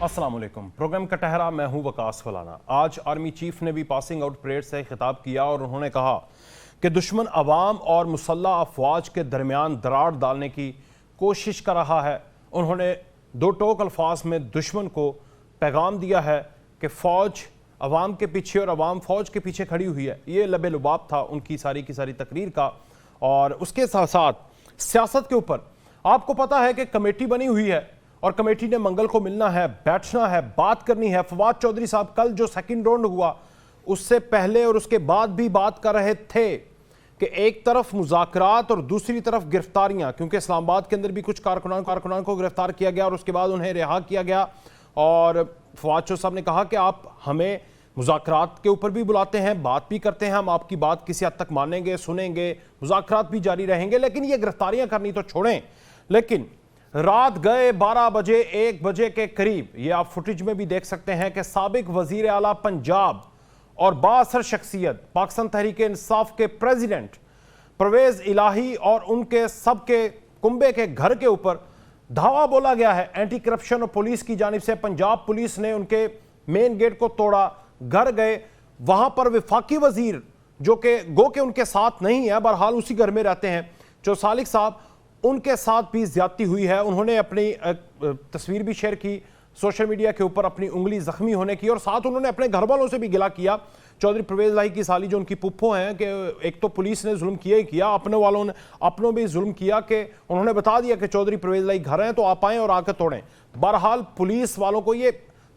अस्सलाम वालेकुम। प्रोग्राम कटहरा, मैं हूं वकास फलाना। आज आर्मी चीफ ने भी पासिंग आउट परेड से खिताब किया और उन्होंने कहा कि दुश्मन अवाम और मुसल्लह अफवाज के दरमियान दरार डालने की कोशिश कर रहा है। उन्होंने दो टोक अल्फाज में दुश्मन को पैगाम दिया है कि फ़ौज अवाम के पीछे और अवाम फ़ौज के पीछे खड़ी हुई है। ये लबे लुबाब था उनकी सारी की सारी तकरीर का। और उसके साथ साथ सियासत के ऊपर आपको पता है कि कमेटी बनी हुई है और कमेटी ने मंगल को मिलना है, बैठना है, बात करनी है। फवाद चौधरी साहब कल जो सेकंड राउंड हुआ उससे पहले और उसके बाद भी बात कर रहे थे कि एक तरफ मुज़ाकरात और दूसरी तरफ गिरफ्तारियां, क्योंकि इस्लामाबाद के अंदर भी कुछ कारकुनान को गिरफ्तार किया गया और उसके बाद उन्हें रिहा किया गया। और फवाद चौधरी साहब ने कहा कि आप हमें मुज़ाकरात के ऊपर भी बुलाते हैं, बात भी करते हैं, हम आपकी बात किसी हद तक मानेंगे, सुनेंगे, मुज़ाकरात भी जारी रहेंगे, लेकिन ये गिरफ्तारियां करनी तो छोड़ें। लेकिन रात गए 12 बजे 1 बजे के करीब, ये आप फुटेज में भी देख सकते हैं कि साबिक वजीर आला पंजाब और बाअसर शख्सियत पाकिस्तान तहरीक इंसाफ के प्रेसिडेंट परवेज इलाही और उनके सबके कुंबे के घर के ऊपर धावा बोला गया है एंटी करप्शन और पुलिस की जानिब से। पंजाब पुलिस ने उनके मेन गेट को तोड़ा, घर गए, वहां पर विफाकी वजीर जो कि गो के उनके साथ नहीं है, बहरहाल उसी घर में रहते हैं, जो सालिक साहब, उनके साथ भी ज्यादती हुई है। उन्होंने अपनी तस्वीर भी शेयर की सोशल मीडिया के ऊपर, अपनी उंगली जख्मी होने की, और साथ उन्होंने अपने घर वालों से भी गिला किया। चौधरी परवेज इलाही की साली जो उनकी पुप्पो हैं कि एक तो पुलिस ने जुल्म किया ही किया, अपने वालों ने अपनों भी जुल्म किया कि उन्होंने बता दिया कि चौधरी परवेज इलाही घर हैं तो आप आएँ और आकर तोड़ें। बहरहाल पुलिस वालों को ये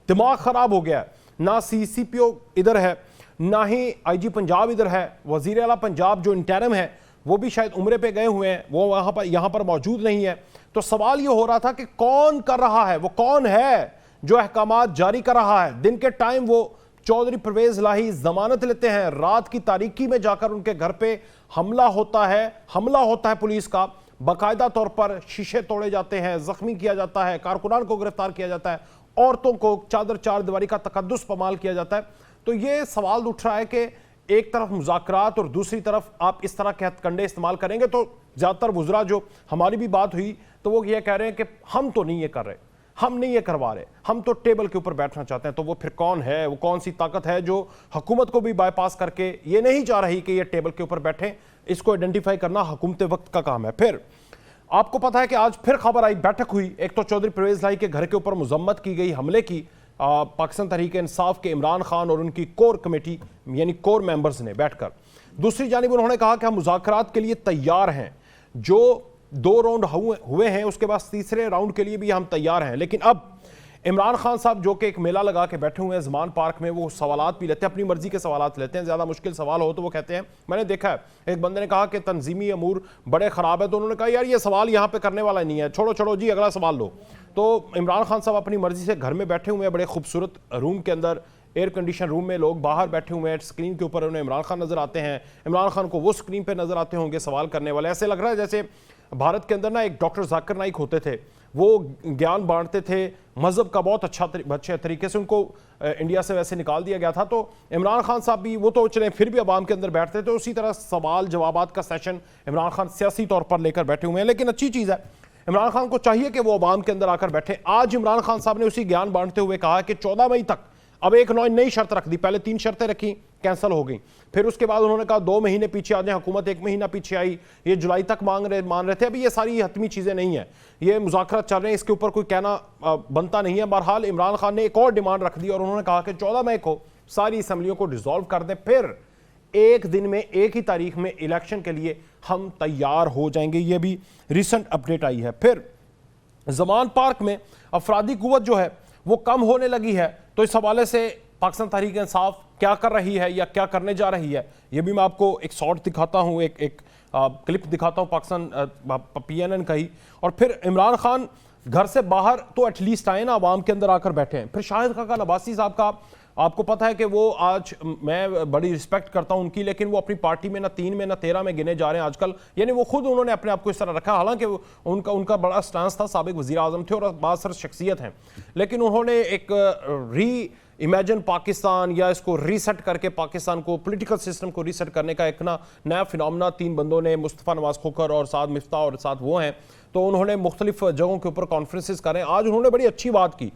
दिमाग खराब हो गया है, ना CCPO इधर है, ना ही IG पंजाब इधर है, वजीर आला पंजाब जो इंटरिम है वो भी शायद उम्रे पे गए हुए हैं, वो यहाँ पर मौजूद नहीं है। तो सवाल ये हो रहा था कि कौन कर रहा है, वो कौन है जो अहकामात जारी कर रहा है। दिन के टाइम वो चौधरी परवेज इलाही जमानत लेते हैं, रात की तारीकी में जाकर उनके घर पे हमला होता है पुलिस का, बाकायदा तौर पर शीशे तोड़े जाते हैं, जख्मी किया जाता है, कारकुनान को गिरफ्तार किया जाता है, औरतों को चार दीवारी का तकद्दुस पमाल किया जाता है। तो ये सवाल उठ रहा है कि एक तरफ मुज़ाकरात और दूसरी तरफ आप इस तरह के हथकंडे इस्तेमाल करेंगे। तो ज़्यादातर वुज़रा जो हमारी भी बात हुई तो वो ये कह रहे हैं कि हम तो नहीं ये कर रहे, हम नहीं ये करवा रहे, हम तो टेबल के ऊपर बैठना चाहते हैं। तो वो फिर कौन है, वो कौन सी ताकत है जो हुकूमत को भी बाईपास करके ये नहीं चाह रही कि ये टेबल के ऊपर बैठें? इसको आइडेंटिफाई करना हुकूमत वक्त का काम है। फिर आपको पता है कि आज फिर खबर आई, बैठक हुई। एक तो चौधरी परवेज इलाही के घर के ऊपर मजम्मत की गई हमले की, पाकिस्तान तहरीक इंसाफ के इमरान खान और उनकी कोर कमेटी यानी कोर मेंबर्स ने बैठकर। दूसरी जानिब उन्होंने कहा कि हम मुज़ाकरात के लिए तैयार हैं, जो 2 राउंड हुए हैं उसके बाद तीसरे राउंड के लिए भी हम तैयार हैं। लेकिन अब इमरान खान साहब जो कि एक मेला लगा के बैठे हुए हैं ज़मान पार्क में, वो सवालात भी लेते हैं, अपनी मर्जी के सवालात लेते हैं। ज़्यादा मुश्किल सवाल हो तो वो कहते हैं, मैंने देखा है एक बंदे ने कहा कि तंजीमी अमूर बड़े ख़राब है, तो उन्होंने कहा यार ये सवाल यहाँ पे करने वाला नहीं है, छोड़ो जी अगला सवाल लो। तो इमरान खान साहब अपनी मर्जी से घर में बैठे हुए हैं, बड़े खूबसूरत रूम के अंदर, एयर कंडीशन रूम में, लोग बाहर बैठे हुए हैं, स्क्रीन के ऊपर उन्हें इमरान खान नजर आते हैं, इमरान खान को वो स्क्रीन पे नजर आते होंगे सवाल करने वाले। ऐसे लग रहा है जैसे भारत के अंदर ना एक डॉक्टर जाकिर नाइक होते थे, वो ज्ञान बांटते थे, मजहब का बहुत अच्छे तरीके से उनको इंडिया से वैसे निकाल दिया गया था। तो इमरान खान साहब भी वो तो चले फिर भी अवाम के अंदर बैठते थे, उसी तरह सवाल जवाबात का सेशन इमरान खान सियासी तौर पर लेकर बैठे हुए हैं। लेकिन अच्छी चीज़ है, इमरान खान को चाहिए कि वो अवाम के अंदर आकर बैठे। आज इमरान खान साहब ने उसी ज्ञान बांटते हुए कहा कि 14 मई तक, अब एक नई शर्त रख दी, पहले 3 शर्तें रखी, कैंसिल हो गई, फिर उसके बाद उन्होंने कहा 2 महीने पीछे आ जाए, हुकूमत 1 महीना पीछे आई, ये जुलाई तक मान रहे थे। अभी ये सारी हतमी चीजें नहीं है, ये मुज़ाकरात चल रहे हैं, इसके ऊपर कोई कहना बनता नहीं है। बहरहाल इमरान खान ने एक और डिमांड रख दी और उन्होंने कहा कि 14 मई को सारी असम्बलियों को डिसॉल्व कर दें, फिर एक दिन में, एक ही तारीख में इलेक्शन के लिए हम तैयार हो जाएंगे। ये भी रिसेंट अपडेट आई है। फिर ज़मान पार्क में अफरादी कुव्वत जो है वो कम होने लगी है, तो इस हवाले से पाकिस्तान तहरीक इंसाफ क्या कर रही है या क्या करने जा रही है, ये भी मैं आपको एक शॉर्ट दिखाता हूँ, एक क्लिप दिखाता हूँ पाकिस्तान PNN का ही। और फिर इमरान खान घर से बाहर तो एटलीस्ट आए ना, आवाम के अंदर आकर बैठे हैं। फिर शाहिद खाकान अब्बासी साहब का आपको पता है कि वो आज, मैं बड़ी रिस्पेक्ट करता हूं उनकी, लेकिन वो अपनी पार्टी में ना 3 में ना 13 में गिने जा रहे हैं आजकल। यानी वो खुद उन्होंने अपने आप को इस तरह रखा, हालांकि उनका बड़ा स्टांस था, साबिक वजीर आजम थे और बासर शख्सियत हैं, लेकिन उन्होंने एक री इमेजिन पाकिस्तान या इसको रीसेट करके पाकिस्तान को, पॉलिटिकल सिस्टम को रीसेट करने का एक नया फिनोमेना 3 बंदों ने, मुस्तफ़ा नवाज खोखर और साथ मिफ्ता और साथ वो हैं, तो उन्होंने मुख्तलिफ जगहों के ऊपर कॉन्फ्रेंसेस करें। आज उन्होंने बड़ी अच्छी बात की,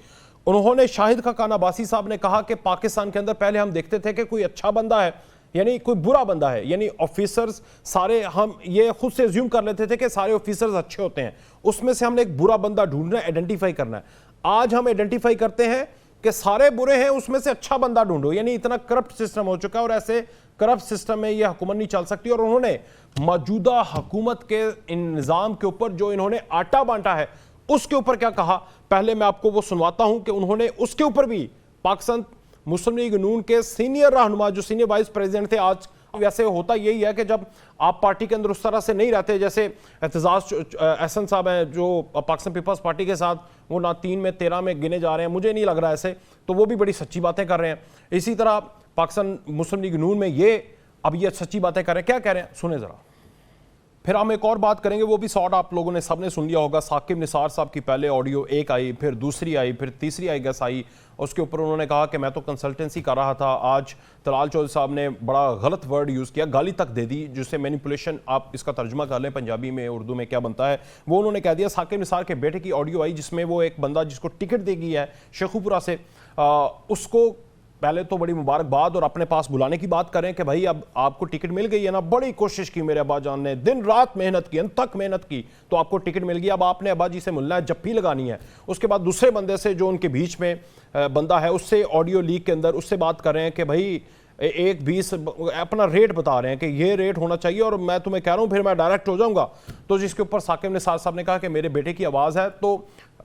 उन्होंने शाहिद खान अब्बासी साहब ने कहा कि पाकिस्तान के अंदर पहले हम देखते थे कि कोई अच्छा बंदा है यानी कोई बुरा बंदा है, यानी ऑफिसर्स सारे हम ये खुद से एज्यूम कर लेते थे कि सारे ऑफिसर्स अच्छे होते हैं, उसमें से हमने एक बुरा बंदा ढूंढना है, आइडेंटिफाई करना है। आज हम आइडेंटिफाई करते हैं कि सारे बुरे हैं, उसमें से अच्छा बंदा ढूंढो। यानी इतना करप्ट सिस्टम हो चुका है और ऐसे करप्ट सिस्टम में यह हुकूमत नहीं चल सकती। और उन्होंने मौजूदा हुकूमत के इन निज़ाम के ऊपर जो इन्होंने आटा बांटा है उसके ऊपर क्या कहा, पहले मैं आपको वो सुनवाता हूं कि उन्होंने उसके ऊपर भी पाकिस्तान मुस्लिम लीग नून के सीनियर रहनुमा जो सीनियर वाइस प्रेसिडेंट थे, आज वैसे होता यही है कि जब आप पार्टी के अंदर उस तरह से नहीं रहते, जैसे एतजाज एहसन साहब हैं जो पाकिस्तान पीपल्स पार्टी के साथ वो ना 3 में 13 में गिने जा रहे हैं, मुझे नहीं लग रहा ऐसे, तो वो भी बड़ी सच्ची बातें कर रहे हैं। इसी तरह पाकिस्तान मुस्लिम लीग नून में ये अब ये सच्ची बातें कर रहे हैं, क्या कह रहे हैं सुने जरा। फिर हम एक और बात करेंगे, वो भी शॉर्ट आप लोगों ने सबने सुन लिया होगा। साकिब निसार साहब की पहले ऑडियो एक आई, फिर दूसरी आई, फिर तीसरी आई गेस आई। उसके ऊपर उन्होंने कहा कि मैं तो कंसल्टेंसी कर रहा था। आज तलाल चौधरी साहब ने बड़ा गलत वर्ड यूज़ किया, गाली तक दे दी, जिससे मैनिपुलेशन, आप इसका तर्जुमा कर लें पंजाबी में उर्दू में क्या बनता है, वो उन्होंने कह दिया। साकिब निसार के बेटे की ऑडियो आई जिसमें वो एक बंदा जिसको टिकट दे गई है शेखुपुरा से, उसको पहले तो बड़ी मुबारकबाद और अपने पास बुलाने की बात करें कि भाई अब आपको टिकट मिल गई है ना, बड़ी कोशिश की मेरे अब्बाजान ने, दिन रात मेहनत की, अंत तक मेहनत की, तो आपको टिकट मिल गई। अब आपने अब्बा जी से मिलना है, जप्फी लगानी है। उसके बाद दूसरे बंदे से जो उनके बीच में बंदा है उससे ऑडियो लीक के अंदर उससे बात कर रहे हैं कि भाई 1-20 अपना रेट बता रहे हैं कि ये रेट होना चाहिए और मैं तुम्हें कह रहा हूँ फिर मैं डायरेक्ट हो जाऊँगा। तो जिसके ऊपर साकिब निसार साहब ने कहा कि मेरे बेटे की आवाज़ है। तो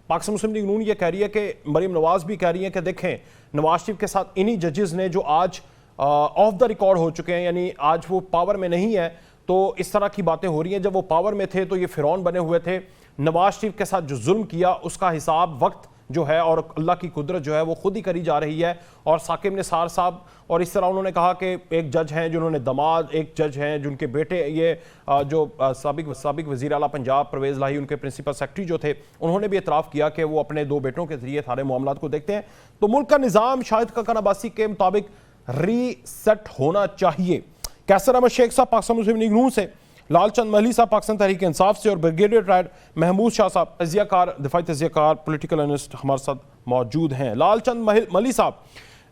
पाकिस्तान मुस्लिम लीग नून ये कह रही है कि मरीम नवाज भी कह रही है कि देखें नवाज शरीफ के साथ इन्हीं जजेस ने जो आज ऑफ द रिकॉर्ड हो चुके हैं, यानी आज वो पावर में नहीं है, तो इस तरह की बातें हो रही हैं। जब वो पावर में थे तो ये फिरौन बने हुए थे। नवाज शरीफ के साथ जो जुल्म किया उसका हिसाब वक्त जो है और अल्लाह की कुदरत जो है वो खुद ही करी जा रही है। और साकिब निसार साहब और इस तरह उन्होंने कहा कि एक जज हैं जिन्होंने दमाद, एक जज हैं जिनके बेटे ये जो साबिक वज़ीर आला पंजाब परवेज़ लाही उनके प्रिंसिपल सेक्रेटरी जो थे, उन्होंने भी एतराफ़ किया कि वो अपने 2 बेटों के जरिए सारे मामलात को देखते हैं। तो मुल्क का निज़ाम शाहिद खान अब्बासी के मुताबिक रीसेट होना चाहिए। कैसर अहमद शेख साहब पाकिस्तान मुस्लिम लीग नून से, लालचंद महली साहब पाकिस्तान तहरीक इंसाफ से और ब्रिगेडियर रिटायर्ड महमूद शाह साहब तजियाकार, दिफाई तजियाकार, पॉलिटिकल एनालिस्ट हमारे साथ मौजूद हैं। लालचंद महली साहब,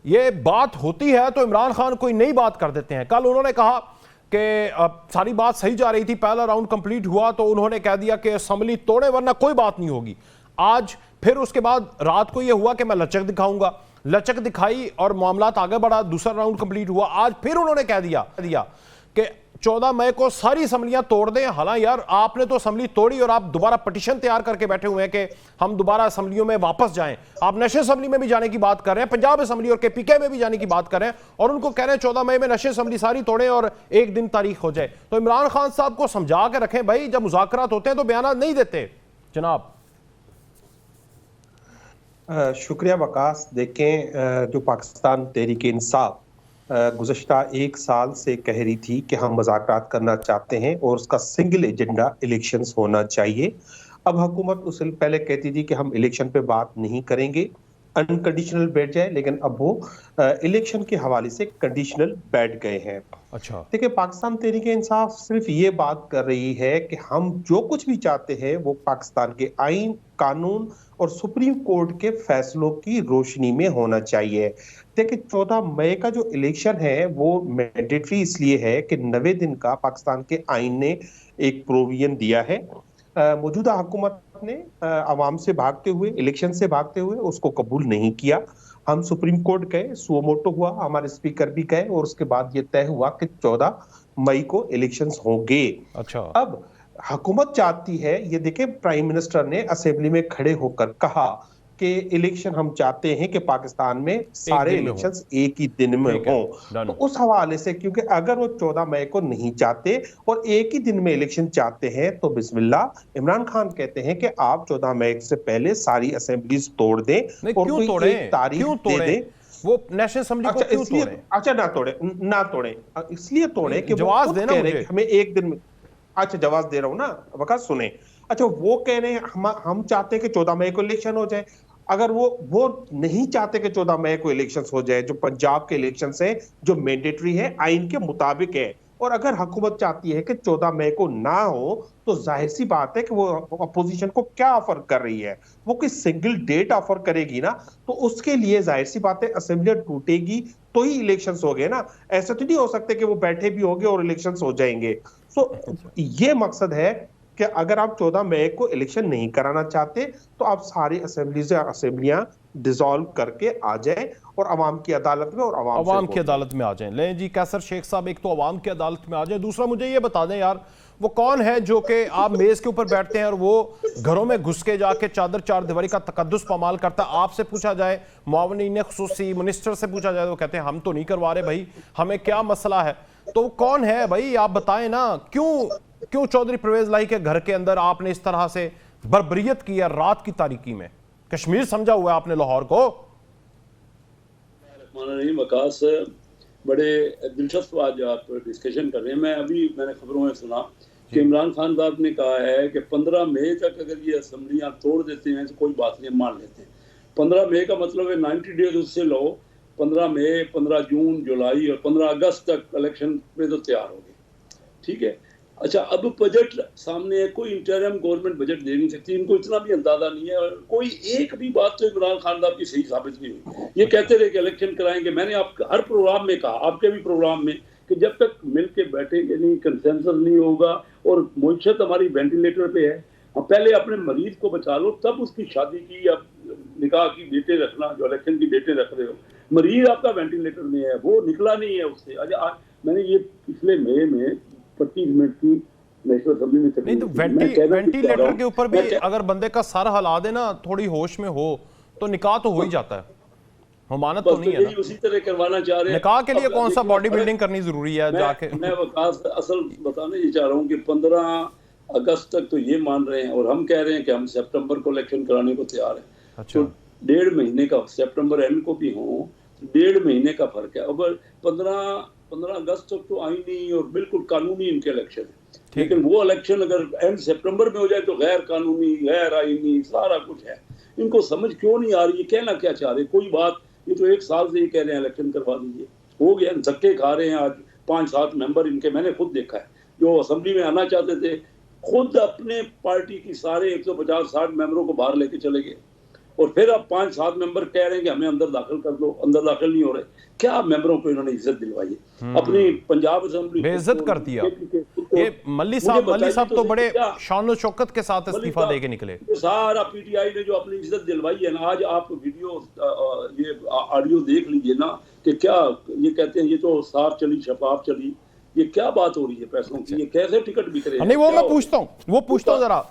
ये बात होती है तो इमरान खान कोई नई बात कर देते हैं। कल उन्होंने कहा कि सारी बात सही जा रही थी, पहला राउंड कंप्लीट हुआ तो उन्होंने कह दिया कि असम्बली तोड़े वरना कोई बात नहीं होगी। आज फिर उसके बाद रात को यह हुआ कि मैं लचक दिखाऊंगा, लचक दिखाई और मामलात आगे बढ़ा, दूसरा राउंड कंप्लीट हुआ। आज फिर उन्होंने कह दिया कि 14 मई को सारी असम्बलियां तोड़ दें। हालांकि यार आपने तो असम्बली तोड़ी और आप दोबारा पटिशन तैयार करके बैठे हुए हैं कि हम दोबारा असम्बलियों में वापस जाएं। आप नेशनल असम्बली में भी जाने की बात कर रहे हैं, पंजाब असम्बली और केपीके में भी जाने की बात कर रहे हैं और उनको कह रहे हैं 14 मई में नेशनल असम्बली सारी तोड़ें और एक दिन तारीख हो जाए। तो इमरान खान साहब को समझा के रखें भाई, जब मुज़ाकरात होते हैं तो बयान नहीं देते जनाब। शुक्रिया वकास। देखें, जो पाकिस्तान तहरीक इंसाफ गुज़श्ता 1 साल से कह रही थी कि हम मुज़ाकरात करना चाहते हैं और उसका सिंगल एजेंडा इलेक्शंस होना चाहिए। अब हुकूमत उससे पहले कहती थी कि हम इलेक्शन पे बात नहीं करेंगे, अनकंडीशनल बैठ जाए, लेकिन अब वो इलेक्शन के हवाले से कंडीशनल बैठ गए हैं। अच्छा, देखिए, पाकिस्तान तहरीक इंसाफ सिर्फ ये बात कर रही है कि हम जो कुछ भी चाहते हैं वो पाकिस्तान के आईन, कानून और सुप्रीम कोर्ट के फैसलों की रोशनी में होना चाहिए। देखिए, 14 मई का जो इलेक्शन है वो मैंडेटरी इसलिए है कि 90 दिन का पाकिस्तान के आईन ने एक प्रोविजन दिया है। मौजूदा हुकूमत ने आवाम से भागते हुए, इलेक्शन से भागते हुए उसको कबूल नहीं किया। हम सुप्रीम कोर्ट गए, सुओ मोटो हुआ, हमारे स्पीकर भी गए और उसके बाद ये तय हुआ कि 14 मई को इलेक्शंस होंगे। अच्छा, अब हुकूमत चाहती है, ये देखें, प्राइम मिनिस्टर ने असेंबली में खड़े होकर कहा कि इलेक्शन हम चाहते हैं कि पाकिस्तान में सारे इलेक्शंस एक ही दिन में हों। तो उस हवाले से, क्योंकि अगर वो 14 मई को नहीं चाहते और एक ही दिन में इलेक्शन चाहते हैं तो बिस्मिल्लाह, इमरान खान कहते हैं कि आप 14 मई से पहले सारी असेंबलीज तोड़ दें और कोई एक तारीख दे दें। वो नेशनल असेंबली को क्यों तोड़े? अच्छा, ना तोड़े इसलिए तोड़े कि जवाब देना मुझे, हमें एक दिन में। अच्छा, जवाब दे रहा हूं ना वकास, सुने। अच्छा, वो कह रहे हैं हम चाहते हैं कि 14 मई को इलेक्शन हो जाए। अगर वो नहीं चाहते कि 14 मई को इलेक्शंस हो जाए, जो पंजाब के इलेक्शंस हैं जो मैंडेटरी है, आइन के मुताबिक है, और अगर हुकूमत चाहती है कि 14 मई को ना हो, तो जाहिर सी बात है कि वो अपोजिशन को क्या ऑफर कर रही है, वो कोई सिंगल डेट ऑफर करेगी ना, तो उसके लिए जाहिर सी बात है असेंबली टूटेगी तो ही इलेक्शंस हो गए ना। ऐसा तो नहीं हो सकते कि वो बैठे भी होंगे और इलेक्शंस हो जाएंगे। सो ये मकसद है कि अगर आप 14 मई को इलेक्शन नहीं कराना चाहते, तो आप सारी असेंबलियां डिसॉल्व करके आ जाए और अवाम की अदालत में और अवाम की अदालत में आ जाएं। ले जी कैसर शेख साहब, एक तो अवाम की अदालत में आ जाएं, दूसरा मुझे ये बता दें यार, वो कौन है जो कि आप मेज के ऊपर बैठते हैं और वो घरों में घुस के जाके चादर चार दीवारी का तकद्दुस पामाल करता है? आपसे पूछा जाए, मुआवनीन खुसूसी मिनिस्टर से पूछा जाए, तो कहते हैं हम तो नहीं करवा रहे भाई, हमें क्या मसला है। तो वो कौन है भाई, आप बताएं ना। क्यों चौधरी परवेज इलाही के घर के अंदर आपने इस तरह से बर्बरियत की है रात की तारीकी में? कश्मीर समझा हुआ है आपने लाहौर को। वकास, बड़े दिलचस्प आज आप डिस्कशन कर रहे हैं। मैंने खबरों में सुना कि इमरान खान साहब ने कहा है कि 15 मई तक अगर ये असेंबलियां तोड़ देते हैं तो कोई बात नहीं, मान लेते हैं। 15 मई का मतलब है 90 डेज उससे लो, 15 मई, 15 जून, जुलाई और 15 अगस्त तक इलेक्शन में तो तैयार हो गए। ठीक है, अच्छा, अब बजट सामने है, कोई इंटरिम गवर्नमेंट बजट दे नहीं सकती, इनको इतना भी अंदाजा नहीं है। और कोई एक भी बात तो इमरान खान साहब की सही साबित नहीं हुई। ये कहते रहे कि इलेक्शन कराएंगे। मैंने आपका हर प्रोग्राम में कहा, आपके भी प्रोग्राम में, कि जब तक मिल के बैठेंगे नहीं, कंसेंसस नहीं होगा, और मुइशत हमारी वेंटिलेटर पे है, पहले अपने मरीज को बचा लो, तब उसकी शादी की या निकाह की डेटें रखना, जो इलेक्शन की डेटें रख रहे हो। मरीज आपका वेंटिलेटर में है, वो निकला नहीं है उससे। अच्छा, मैंने ये पिछले मई में 25 मिनट की नेशनल असेंबली में नहीं, तो वेंटिलेटर के ऊपर भी अगर बंदे का सर हिला देना, थोड़ी होश में हो, तो निकाह तो हो ही जाता है, हमानत तो नहीं है ना। उसी तरह करवाना चाह रहे हैं। निकाह के लिए कौन सा बॉडी बिल्डिंग करनी जरूरी है जाके? मैं वकास असल बताना ये चाह रहा हूँ कि 15 अगस्त तक तो ये मान रहे हैं, और हम कह रहे हैं कि हम सितंबर को इलेक्शन कराने को तैयार है। अच्छा, तो 1.5 महीने का, सितंबर एंड को भी हो, 1.5 महीने का फर्क है। अब 15 अगस्त तक तो आई नहीं, और बिल्कुल कानूनी इनके इलेक्शन है। लेकिन वो इलेक्शन अगर एंड सितंबर में हो जाए तो गैर कानूनी, गैर आईनी, सारा कुछ है। इनको समझ क्यों नहीं आ रही है, कहना क्या चाह रहे? कोई बात, ये तो 1 साल से ही कह रहे हैं इलेक्शन करवा दीजिए, हो गया। धक्के खा रहे हैं आज 5-7 मेंबर इनके, मैंने खुद देखा है, जो असेंबली में आना चाहते थे, खुद अपने पार्टी की सारे 150-60 मेंबरों को बाहर लेके चले गए। और फिर अब 5-7 मेंबर कह रहे हैं कि हमें अंदर दाखिल कर दो, अंदर दाखिल नहीं हो रहे। क्या मेंबरों को इन्होंने इज्जत दिलवाई है? अपनी पंजाब असेंबली बेइज्जत कर दिया। ये मल्ली साहब तो बड़े शान और शौकत के साथ इस्तीफा देके निकले। सारा पीटीआई ने जो अपनी इज्जत दिलवाई है ना, आज आप वीडियो ये ऑडियो देख लीजिए ना, कि क्या ये कहते हैं, ये तो साफ चली, शफाफ चली। ये क्या बात हो रही है पैसों की? ये कैसे टिकट बिक रहे हैं? नहीं, वो मैं पूछता हूँ,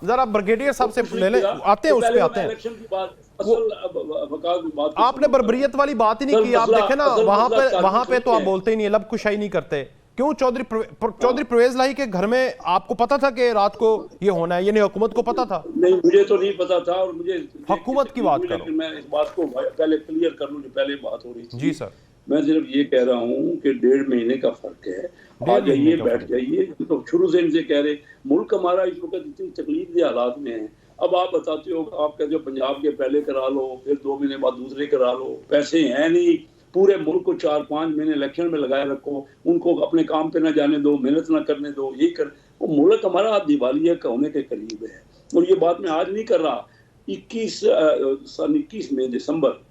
जरा ब्रिगेडियर साहब से ले ले, आते हैं उस पे आते हैं। इलेक्शन की बात, असल आपने बर्बरियत वाली बात ही नहीं की। आप देखें ना, वहां पे तो आप बोलते ही नहीं, लब कुशाई नहीं करते। क्यों? चौधरी परवेज इलाही के घर में आपको पता था कि रात को ये होना है? ये नहीं हुकूमत को पता था? नहीं, मुझे तो नहीं पता था, और मुझे हुकूमत की बात करो। मैं इस बात को पहले क्लियर कर लूं जो पहले बात हो रही थी। जी सर, मैं सिर्फ ये कह रहा हूँ कि 1.5 महीने का फर्क है। आ जाइए, बैठ जाइए। तो शुरू से इनसे कह रहे, मुल्क हमारा इस वक्त इतनी तकलीफ के हालात में है। अब आप बताते हो, आप कहते हो पंजाब के पहले करा लो, फिर 2 महीने बाद दूसरे करा लो। पैसे हैं नहीं, पूरे मुल्क को 4-5 महीने इलेक्शन में लगाए रखो, उनको अपने काम पे ना जाने दो, मेहनत ना करने दो। ये कर, वो मुल्क हमारा दिवालिया होने के करीब है। और ये बात मैं आज नहीं कर रहा, 21 में दिसंबर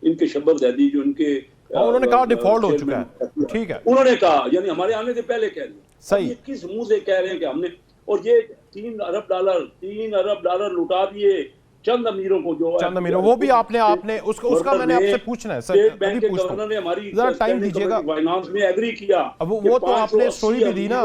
इनके शब्बत ज़ैदी जो इनके उन्होंने कहा डिफॉल्ट हो चुका है। ठीक है, उन्होंने कहा, यानी हमारे आने से पहले कह दिया। सही, किस मुंह से कह रहे हैं कि हमने, और ये 3 अरब डॉलर लुटा दिए चंद अमीरों को, जो चंद अमीरों, वो भी आपने उसका मैंने आपसे पूछना है सर। स्टेट बैंक के गवर्नर ने हमारी जरा टाइम दीजिएगा, फाइनेंस में एग्री किया। अब वो तो आपने स्टोरी भी दी ना,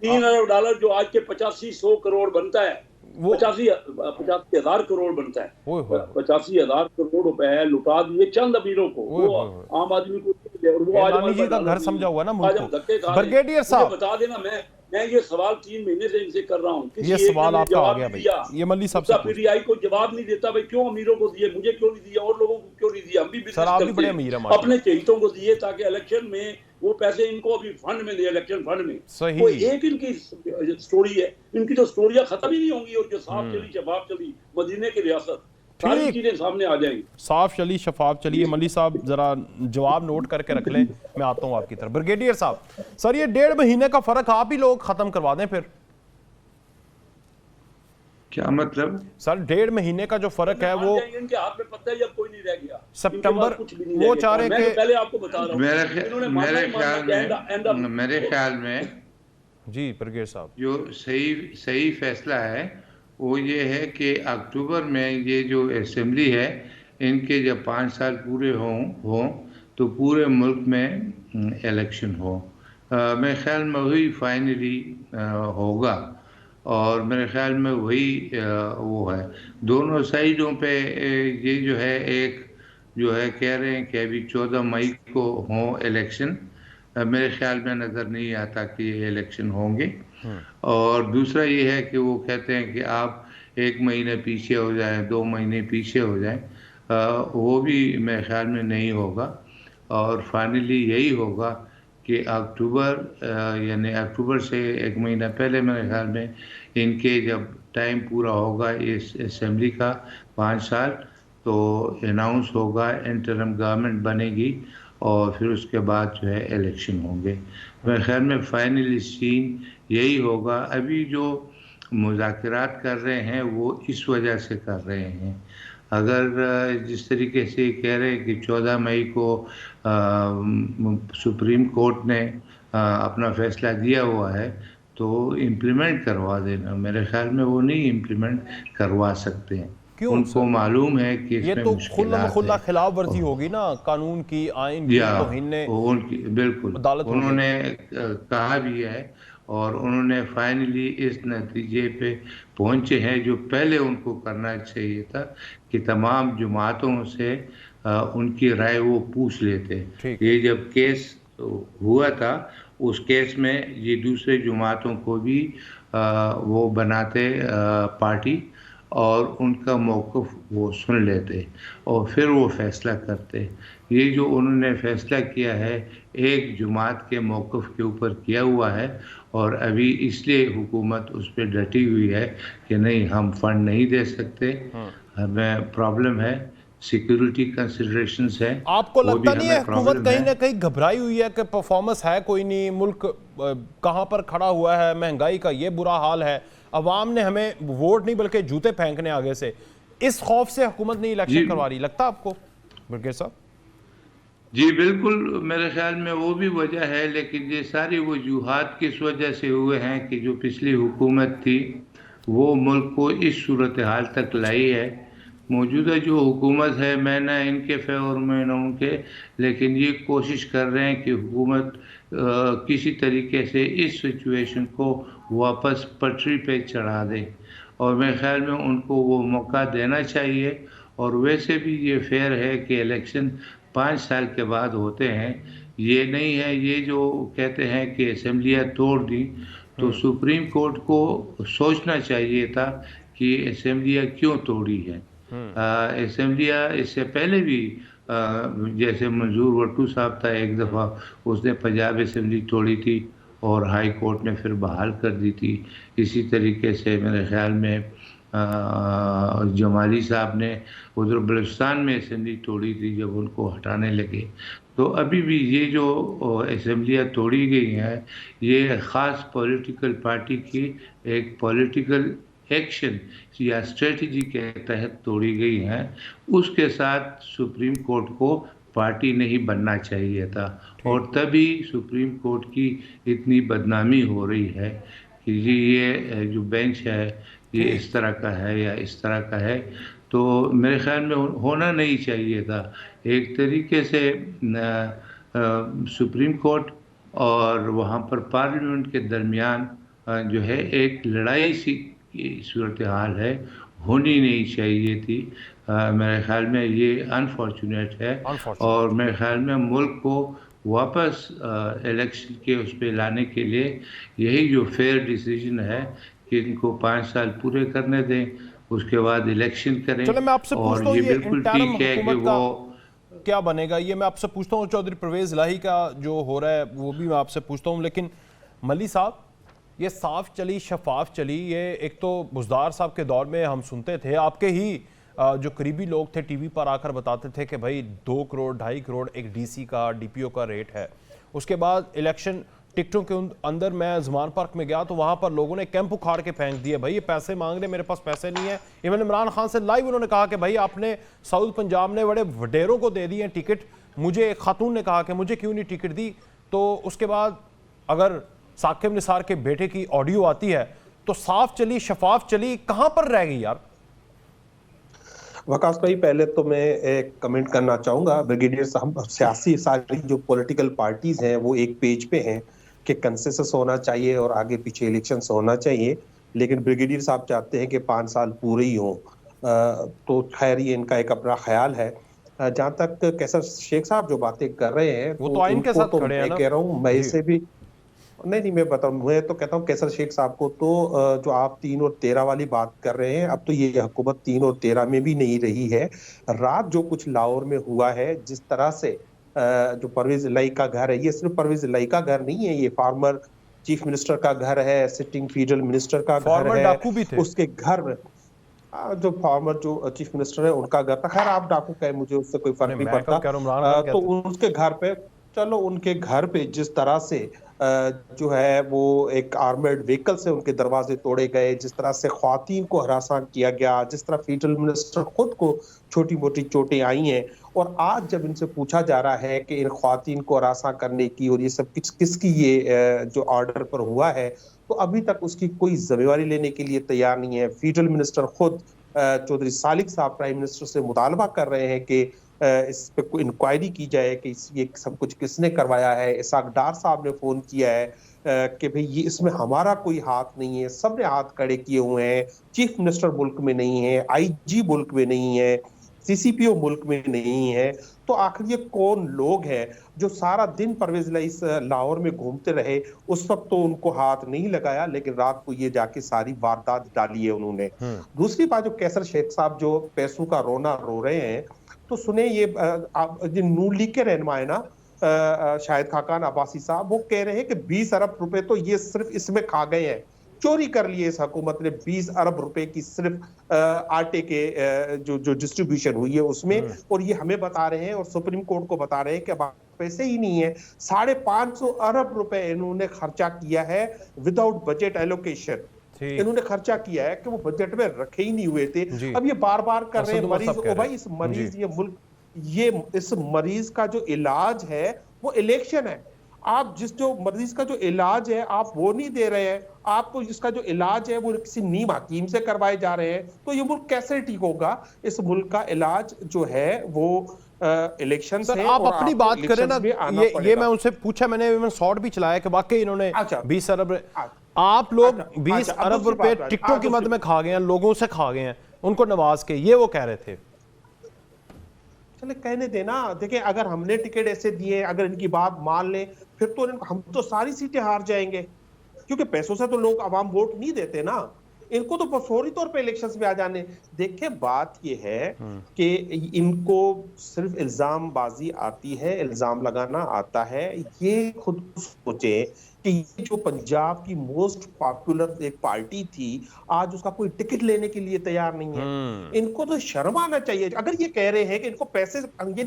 3 अरब डॉलर जो आज के 85-100 करोड़ बनता है, 85,000 करोड़ बनता है, 85,000 करोड़ रुपए लुटा दिए चंद अमीरों को, वो आम आदमी को। और वो आज जी का घर समझा हुआ ना मुल्क को। ब्रिगेडियर साहब, बता देना, मैं ये सवाल 3 महीने से इनसे कर रहा हूँ। ये सवाल आपका आ गया भाई, ये मल्ली साहब से पीटीआई को जवाब नहीं देता भाई, क्यों अमीरों को दिए, मुझे क्यों नहीं दिया, और लोगों को क्यों नहीं दिया? हम भी बिजनेस करते हैं, अपने चहेतों को दिए ताकि इलेक्शन में वो पैसे इनको अभी फंड में दिए, इलेक्शन फंड में। सही, कोई एक इनकी स्टोरी है, इनकी तो स्टोरियां खत्म ही नहीं होंगी। और जो साफ चली, शफाफ चली, मदीने की रियासत, सारी ठीक। चीजें सामने आ जाएंगी। साफ चली शफाफ चलिए। मली साहब जरा जवाब नोट करके रख लें, मैं आता हूं आपकी तरफ। ब्रिगेडियर साहब, सर ये 1.5 महीने का फर्क आप ही लोग खत्म करवा दें फिर। क्या मतलब? सर 1.5 महीने का जो फर्क है वो इनके हाथ में पत्ता जब कोई नहीं रह गया, सितंबर कुछ भी नहीं वो रह चाह गया। रहे मैं कि तो पहले आपको बता रहा हूँ, मेरे ख्याल में जी ब्रिगेडियर साहब, जो सही फैसला है वो ये है कि अक्टूबर में ये जो असेंबली है इनके जब 5 साल पूरे हों तो पूरे मुल्क में इलेक्शन हो। मेरे ख्याल में वही फाइनली होगा और मेरे ख्याल में वही वो है। दोनों साइडों पे ये जो है एक जो है कह रहे हैं कि अभी 14 मई को हो इलेक्शन। मेरे ख्याल में नज़र नहीं आता कि ये इलेक्शन होंगे। और दूसरा ये है कि वो कहते हैं कि आप 1 महीने पीछे हो जाएं, 2 महीने पीछे हो जाएं, वो भी मेरे ख्याल में नहीं होगा। और फाइनली यही होगा कि अक्टूबर यानी अक्टूबर से 1 महीना पहले मेरे ख्याल में इनके जब टाइम पूरा होगा इस असेंबली का 5 साल, तो अनाउंस होगा, इंटरिम गवर्नमेंट बनेगी और फिर उसके बाद जो है इलेक्शन होंगे। मेरे ख्याल में फाइनली सीन यही होगा। अभी जो मुज़ाकरात कर रहे हैं वो इस वजह से कर रहे हैं। अगर जिस तरीके से कह रहे हैं कि 14 मई को सुप्रीम कोर्ट ने अपना फैसला दिया हुआ है तो इम्प्लीमेंट करवा देना। मेरे ख्याल में वो नहीं इम्प्लीमेंट करवा सकते हैं। क्यों उनको सर? मालूम है कि ये इसमें तो मुश्किलात खुला है। खिलाफ वर्जी होगी ना, कानून की, आइन की तौहीन ने उनकी बिल्कुल अदालत होगी। उन्होंने कहा भी है और उन्होंने फाइनली इस नतीजे पे पहुंचे हैं जो पहले उनको करना चाहिए था कि तमाम जमातों से उनकी राय वो पूछ लेते। ठीक। ये जब केस हुआ था उस केस में ये दूसरे जमातों को भी वो बनाते पार्टी और उनका मौक़िफ़ वो सुन लेते और फिर वो फैसला करते। ये जो उन्होंने फैसला किया है एक जमात के मौक़िफ़ के ऊपर किया हुआ है और अभी इसलिए हुकूमत उस पर डटी हुई है कि नहीं हम फंड नहीं दे सकते, हमें प्रॉब्लम है, सिक्योरिटी कंसिडरेशंस है। आपको लगता नहीं है हुकूमत कहीं ना कहीं घबराई हुई है कि परफॉर्मेंस है कोई नहीं, मुल्क कहाँ पर खड़ा हुआ है, महंगाई का ये बुरा हाल है, अवाम ने हमें वोट नहीं बल्कि जूते फेंकने आगे से, इस खौफ से हुकूमत नहीं इलेक्शन करवा रही, लगता आपको ब्रिगेडियर साहब? जी बिल्कुल, मेरे ख्याल में वो भी वजह है, लेकिन ये सारी वजूहात किस वजह से हुए हैं कि जो पिछली हुकूमत थी वो मुल्क को इस सूरत हाल तक लाई है। मौजूदा जो हुकूमत है, मैं ना इनके फेवर में ना उनके, लेकिन ये कोशिश कर रहे हैं कि हुकूमत किसी तरीके से इस सिचुएशन को वापस पटरी पे चढ़ा दे और मेरे ख्याल में उनको वो मौका देना चाहिए। और वैसे भी ये फेयर है कि इलेक्शन 5 साल के बाद होते हैं, ये नहीं है ये जो कहते हैं कि असेंबलियाँ तोड़ दी, तो सुप्रीम कोर्ट को सोचना चाहिए था कि असेंबलियाँ क्यों तोड़ी हैं। असेंबलियाँ इससे पहले भी जैसे मंजूर वट्टू साहब था, एक दफ़ा उसने पंजाब असेंबली तोड़ी थी और हाई कोर्ट ने फिर बहाल कर दी थी। इसी तरीके से मेरे ख्याल में जमाली साहब ने उधर बलूचिस्तान में असेंबली तोड़ी थी जब उनको हटाने लगे। तो अभी भी ये जो असेंबलियाँ तोड़ी गई हैं ये ख़ास पॉलिटिकल पार्टी की एक पॉलिटिकल एक्शन या स्ट्रेटजी के तहत तोड़ी गई हैं। उसके साथ सुप्रीम कोर्ट को पार्टी नहीं बनना चाहिए था और तभी सुप्रीम कोर्ट की इतनी बदनामी हो रही है कि ये जो बेंच है ये इस तरह का है या इस तरह का है। तो मेरे ख्याल में होना नहीं चाहिए था। एक तरीके से सुप्रीम कोर्ट और वहाँ पर पार्लियामेंट के दरमियान जो है एक लड़ाई सी सूरत हाल है, होनी नहीं चाहिए थी। मेरे ख्याल में ये अनफॉर्चुनेट है और मेरे ख्याल में मुल्क को वापस इलेक्शन के उस पर लाने के लिए यही जो फेयर डिसीजन है कि इनको 5 साल पूरे करने दें, उसके बाद इलेक्शन करें। चलो मैं आपसे पूछता हूँ, ये ये बिल्कुल इंटरिम ठीक है कि हुकूमत वो क्या बनेगा, ये मैं आपसे पूछता हूँ। चौधरी परवेज इलाही का जो हो रहा है वो भी मैं आपसे पूछता हूँ, लेकिन मली साहब ये साफ चली शफाफ चली, ये एक तो बुज़दार साहब के दौर में हम सुनते थे, आपके ही जो करीबी लोग थे टीवी पर आकर बताते थे कि भाई 2 करोड़ 2.5 करोड़ एक डीसी का डीपीओ का रेट है। उसके बाद इलेक्शन टिकटों के अंदर मैं ज़मान पार्क में गया तो वहां पर लोगों ने कैंप उखाड़ के फेंक दिए, भाई ये पैसे मांग रहे, मेरे पास पैसे नहीं है। इवन इमरान खान से लाइव उन्होंने कहा कि भाई आपने साउथ पंजाब ने बड़े वडेरों को दे दिए टिकट, मुझे एक खातून ने कहा कि मुझे क्यों नहीं टिकट दी। तो उसके बाद अगर साकिब निसार के बेटे की ऑडियो आती है तो साफ चली शफाफ चली, कहां पर रह गई यार? वकास भाई, पहले तो मैं एक कमेंट करना चाहूंगा। ब्रिगेडियर साहब, सियासी सारी जो पॉलिटिकल पार्टीज हैं वो एक पेज पे हैं कि कंसेंसस होना चाहिए और आगे पीछे इलेक्शंस होना चाहिए, लेकिन ब्रिगेडियर साहब चाहते हैं कि 5 साल पूरे ही हों। तो खैर ये इनका एक अपना ख्याल है। जहाँ तक कैसर शेख साहब जो बातें कर रहे हैं वो तो आइन के साथ खड़े हैं ना? मैं कह रहा हूँ, मैं इसे भी नहीं मैं बताऊं, मैं तो कहता हूँ कैसर शेख साहब को तो जो आप 3 और 13 वाली बात कर रहे हैं, अब तो ये हुकूमत 3 और 13 में भी नहीं रही है। रात जो कुछ लाहौर में हुआ है, जिस तरह से जो परवेज इलाही का घर है, ये सिर्फ परवेज इलाही का घर नहीं है, ये फार्मर चीफ मिनिस्टर का घर है, सिटिंग फेडरल मिनिस्टर का घर है, डाकू भी थे उसके घर में जो फॉर्मर जो चीफ मिनिस्टर है उनका घर था। खैर आप डाकू कहे, मुझे उससे कोई फर्क नहीं पड़ता। तो उनके घर पे, चलो उनके घर पे जिस तरह से जो है वो एक आर्मर्ड व्हीकल से उनके दरवाजे तोड़े गए, जिस तरह से ख्वातीन को हरासान किया गया, जिस तरह फेडरल मिनिस्टर खुद को छोटी मोटी चोटें आई हैं, और आज जब इनसे पूछा जा रहा है कि इन ख्वातीन को हरासा करने की और ये सब किसकी ये जो ऑर्डर पर हुआ है, तो अभी तक उसकी कोई जिम्मेवारी लेने के लिए तैयार नहीं है। फेडरल मिनिस्टर खुद चौधरी सालिक साहब प्राइम मिनिस्टर से मुतालबा कर रहे हैं कि इस पे कोई इंक्वायरी की जाए कि ये सब कुछ किसने करवाया है। इसाक डार साहब ने फोन किया है कि भाई ये इसमें हमारा कोई हाथ नहीं है, सबने हाथ खड़े किए हुए हैं। चीफ मिनिस्टर मुल्क में नहीं है, आईजी मुल्क में नहीं है, सीसीपीओ मुल्क में नहीं है, तो आखिर ये कौन लोग हैं जो सारा दिन परवेज इलाही लाहौर में घूमते रहे? उस वक्त तो उनको हाथ नहीं लगाया, लेकिन रात को ये जाके सारी वारदात डाली है उन्होंने। दूसरी बात, जो कैसर शेख साहब जो पैसों का रोना रो रहे हैं, तो सुने ये नून लीग के रहनुमा है ना शाहिद खाकान अब्बासी साहब, वो कह रहे हैं कि 20 अरब रुपए तो ये सिर्फ इसमें खा गए हैं, चोरी कर लिए इस हुकूमत ने 20 अरब रुपए की सिर्फ आटे के जो डिस्ट्रीब्यूशन हुई है उसमें। और ये हमें बता रहे हैं और सुप्रीम कोर्ट को बता रहे हैं कि पैसे ही नहीं है। 550 अरब रुपए इन्होंने खर्चा किया है विदाउट बजट एलोकेशन, इन्होंने खर्चा किया है कि वो बजट में रखे ही नहीं हुए थे। अब ये बार बार कर रहे हैं मरीज, ओ भाई इस मरीज ये मुल्क, ये इस मरीज का जो इलाज है वो इलेक्शन है। आप जिस जो मरीज का जो इलाज है आप वो नहीं दे रहे हैं, आपको जिसका जो इलाज है वो किसी नीम हकीम से करवाए जा रहे हैं, तो ये मुल्क कैसे ठीक होगा? इस मुल्क का इलाज जो है वो इलेक्शन से। आप अपनी बात करें ना, ये मैं उनसे पूछा, मैंने शॉर्ट भी चलाया कि वाकई इन्होंने 20 अरब, आप लोग 20 अरब रुपए टिकटों की मद में खा गए हैं, लोगों से खा गए हैं उनको नवाज के, ये वो कह रहे थे। चले कहने देना, देखिए अगर हमने टिकट ऐसे दिए, अगर इनकी बात मान ले, फिर तो हम तो सारी सीटें हार जाएंगे, क्योंकि पैसों से तो लोग आवाम वोट नहीं देते ना, इनको तो फौरी तौर पे इलेक्शंस में आ जाने। देखिए बात ये है कि इनको सिर्फ इल्जाम बाजी आती है, इल्जाम लगाना आता है। ये खुद सोचे कि ये जो पंजाब की मोस्ट पॉपुलर एक पार्टी थी, आज उसका कोई टिकट लेने के लिए तैयार नहीं है। इनको तो शर्म आना चाहिए। अगर ये कह रहे हैं कि इनको पैसे,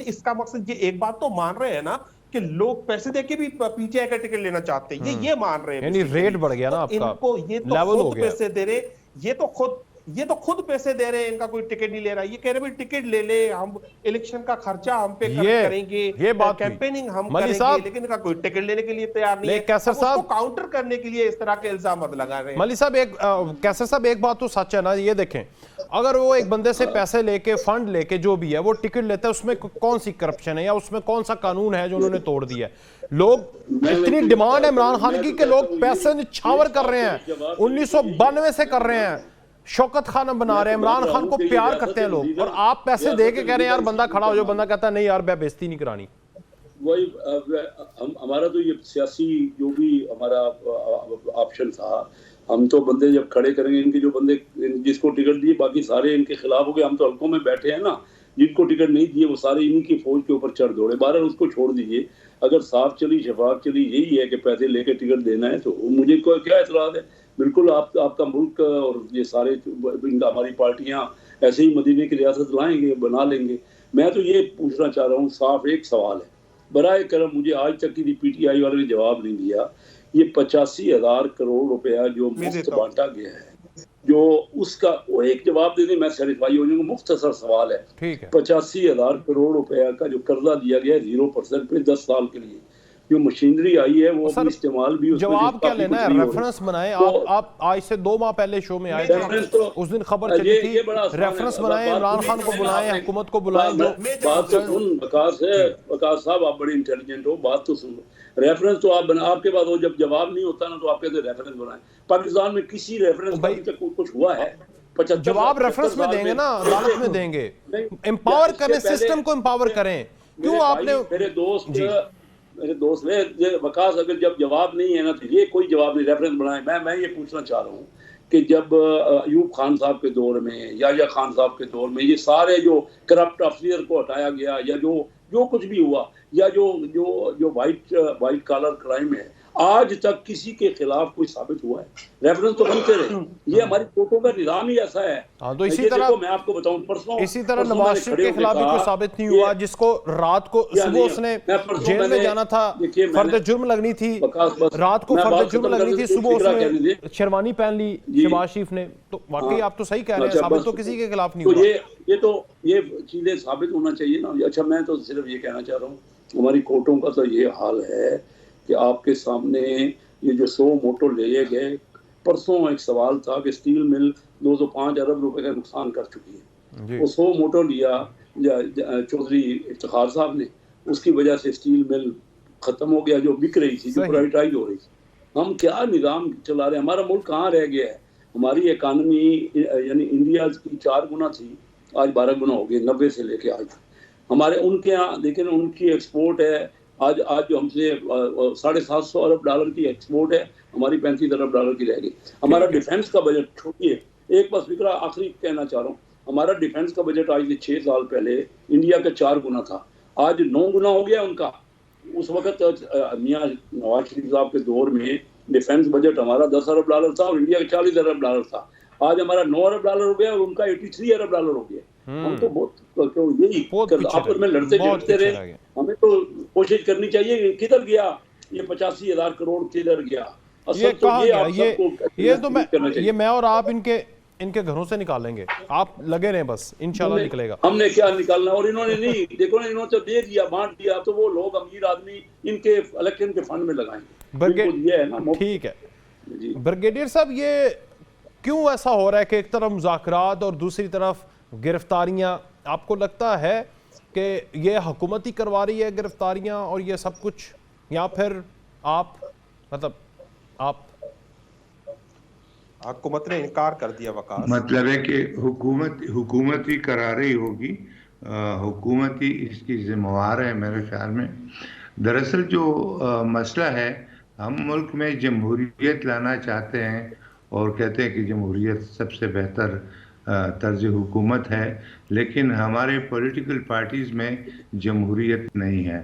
इसका मकसद ये एक बात तो मान रहे हैं ना कि लोग पैसे देके भी पीटीआई का टिकट लेना चाहते हैं, ये मान रहे हैं, यानी रेट बढ़ गया ना आपका, इनको ये तो खुद पैसे दे रहे, ये तो खुद पैसे दे रहे हैं, इनका कोई टिकट नहीं ले रहा। ये कह रहे हैं टिकट ले ले, हम इलेक्शन का खर्चा हम पे करेंगे, ये बात कैंपेनिंग हम करेंगे, लेकिन इनका कोई टिकट लेने के लिए तैयार नहीं है। कैसर साहब काउंटर करने के लिए इस तरह के इल्जाम लगा रहे हैं। मलिक साहब, कैसर साहब एक बात तो सच है ना, ये देखें, अगर वो एक बंदे से पैसे लेके, फंड लेके जो भी है वो टिकट लेता है, उसमें कौन सी करप्शन है या उसमें कौन सा कानून है जो उन्होंने तोड़ दिया है? लोग, इतनी डिमांड है इमरान खान की कि लोग पैसे निछावर कर रहे हैं, 1992 से कर रहे हैं, शौकत खान बना रहे हैं, इमरान खान को प्यार करते हैं लोग, और आप पैसे दे के कह रहे हैं यार बंदा खड़ा हो जाओ, बंदा कहता है नहीं यार मैं बेइज्जती नहीं करानी। वही हमारा तो ये सियासी जो भी हमारा ऑप्शन था, हम तो बंदे जब खड़े करेंगे, इनके जो बंदे जिसको टिकट दिए बाकी सारे इनके खिलाफ हो गए। हम तो हल्कों में बैठे हैं ना, जिनको टिकट नहीं दिए वो सारे इनकी फौज के ऊपर चढ़ दौड़े। बारह उसको छोड़ दीजिए, अगर साफ चली शफाफ चली यही है कि पैसे लेके टिकट देना है, तो मुझे क्या एतराज है? बिल्कुल आपका मुल्क और ये सारे हमारी पार्टियां ऐसे ही मदीने की रियासत लाएंगे, बना लेंगे। मैं तो ये पूछना चाह रहा हूँ, साफ एक सवाल है, बराए करम मुझे आज तक की PTI वाले ने जवाब नहीं दिया। ये 85,000 करोड़ रुपया जो मुफ्त बांटा गया है, जो उसका वो एक जवाब दे दें, मैं सेटिस्फाई हो जाऊंगा। मुख्तसर सवाल है, 85,000 करोड़ रुपया का जो कर्जा दिया गया है 0% पे 10 साल के लिए, जो मशीनरी आई है वो भी इस्तेमाल भी, जवाब क्या लेना है, रेफरेंस बनाए। आप आज से 2 माह पहले शो में आए थे, उस दिन खबर चली थी, रेफरेंस बनाए, इमरान खान को बुलाएं, हुकूमत को बुलाएं। बात तो सुन वकास साहब, आप बड़े इंटेलिजेंट हो, बात तो सुन। रेफरेंस तो आप बना, आपके पास हो, जब जवाब नहीं होता ना तो आप कहते रेफरेंस बनाए। पाकिस्तान में किसी रेफरेंस का अभी तक कुछ हुआ है? जवाब रेफरेंस में देंगे ना, अदालत में देंगे। एम्पावर करें, सिस्टम को एम्पावर करें। क्यों आपने मेरे दोस्त वकास, अगर जब जवाब नहीं है ना तो ये कोई जवाब नहीं, रेफरेंस बनाए। मैं ये पूछना चाह रहा हूँ कि जब अयूब खान साहब के दौर में, याहिया खान साहब के दौर में, ये सारे जो करप्ट अफसर को हटाया गया, या जो कुछ भी हुआ, या जो वाइट कॉलर क्राइम है, आज तक किसी के खिलाफ कोई साबित हुआ है? रेफरेंस तो बनते रहे। ये हमारी कोर्टों का निजाम ही ऐसा है। तो इसी तरह मैं आपको बताऊं, परसों इसी तरह नवाज शरीफ के खिलाफ भी कोई साबित नहीं हुआ, जिसको रात को सुबह उसने जेल में जाना था, फर्द जुर्म लगनी थी, रात को फर्द जुर्म लगनी थी, सुबह उसने शेरवानी पहन ली शहबाज शरीफ ने। तो वाकई आप तो सही कह रहे हैं, साबित तो किसी के खिलाफ नहीं हुआ। ये चीजें साबित होना चाहिए ना। अच्छा, मैं तो सिर्फ ये कहना चाह रहा हूँ, हमारी कोर्टों का तो ये हाल है कि आपके सामने ये जो 100 मोटो ले गए, परसों एक सवाल था कि स्टील मिल 205 अरब रुपए का नुकसान कर चुकी है। वो 100 मोटो लिया चौधरी इफ्तिखार साहब ने, उसकी वजह से स्टील मिल खत्म हो गया, जो बिक रही थी, जो प्राइवेटाइज हो रही थी। हम क्या निज़ाम चला रहे हैं? हमारा मुल्क कहाँ रह गया है? हमारी इकानमी यानी इंडिया की 4 गुना थी, आज 12 गुना हो गई, 90 से लेके आज। हमारे उनके यहाँ देखें, उनकी एक्सपोर्ट है आज जो हमसे 750 अरब डॉलर की एक्सपोर्ट है, हमारी 35 अरब डॉलर की रह गई। हमारा डिफेंस का बजट छोड़िए, एक बस फिक्रा आखिरी कहना चाह रहा हूँ, हमारा डिफेंस का बजट आज से 6 साल पहले इंडिया का 4 गुना था, आज 9 गुना हो गया उनका। उस वक्त मियां नवाज शरीफ साहब के दौर में डिफेंस बजट हमारा 10 अरब डॉलर था और इंडिया का 40 अरब डॉलर था। आज हमारा 9 अरब डॉलर हो गया और उनका 83 अरब डॉलर हो गया। हम तो बहुत यही आपस में लड़ते रहे। हमें तो कोशिश करनी चाहिए, किधर गया ये 85,000 करोड़, किधर गया? ये कहाँ गया? ये तो मैं और आप इनके घरों से निकालेंगे, आप लगे रहे बस, इंशाल्लाह निकलेगा। हमने क्या निकालना? और इन्होंने नहीं, देखो ना, इन्होंने तो दे दिया, बांट दिया, तो वो लोग अमीर आदमी इनके इलेक्शन के फंड में लगाएंगे। ठीक है ब्रिगेडियर साहब, ये क्यों ऐसा हो रहा है कि एक तरफ मुज़ाकरात और दूसरी तरफ गिरफ्तारियां? आपको लगता है कि ये हुकूमत ही करवा रही है गिरफ्तारियां और ये सब कुछ, या फिर आप हुकूमत ने इनकार कर दिया? वकास मतलब है कि हुकूमत ही करा रही होगी, हुकूमत ही इसकी जिम्मेवार है मेरे ख्याल में। दरअसल जो मसला है, हम मुल्क में जमहूरियत लाना चाहते हैं और कहते हैं कि जमहूरियत सबसे बेहतर तर्ज हुकूमत है, लेकिन हमारे पॉलिटिकल पार्टीज़ में जमहूरियत नहीं है।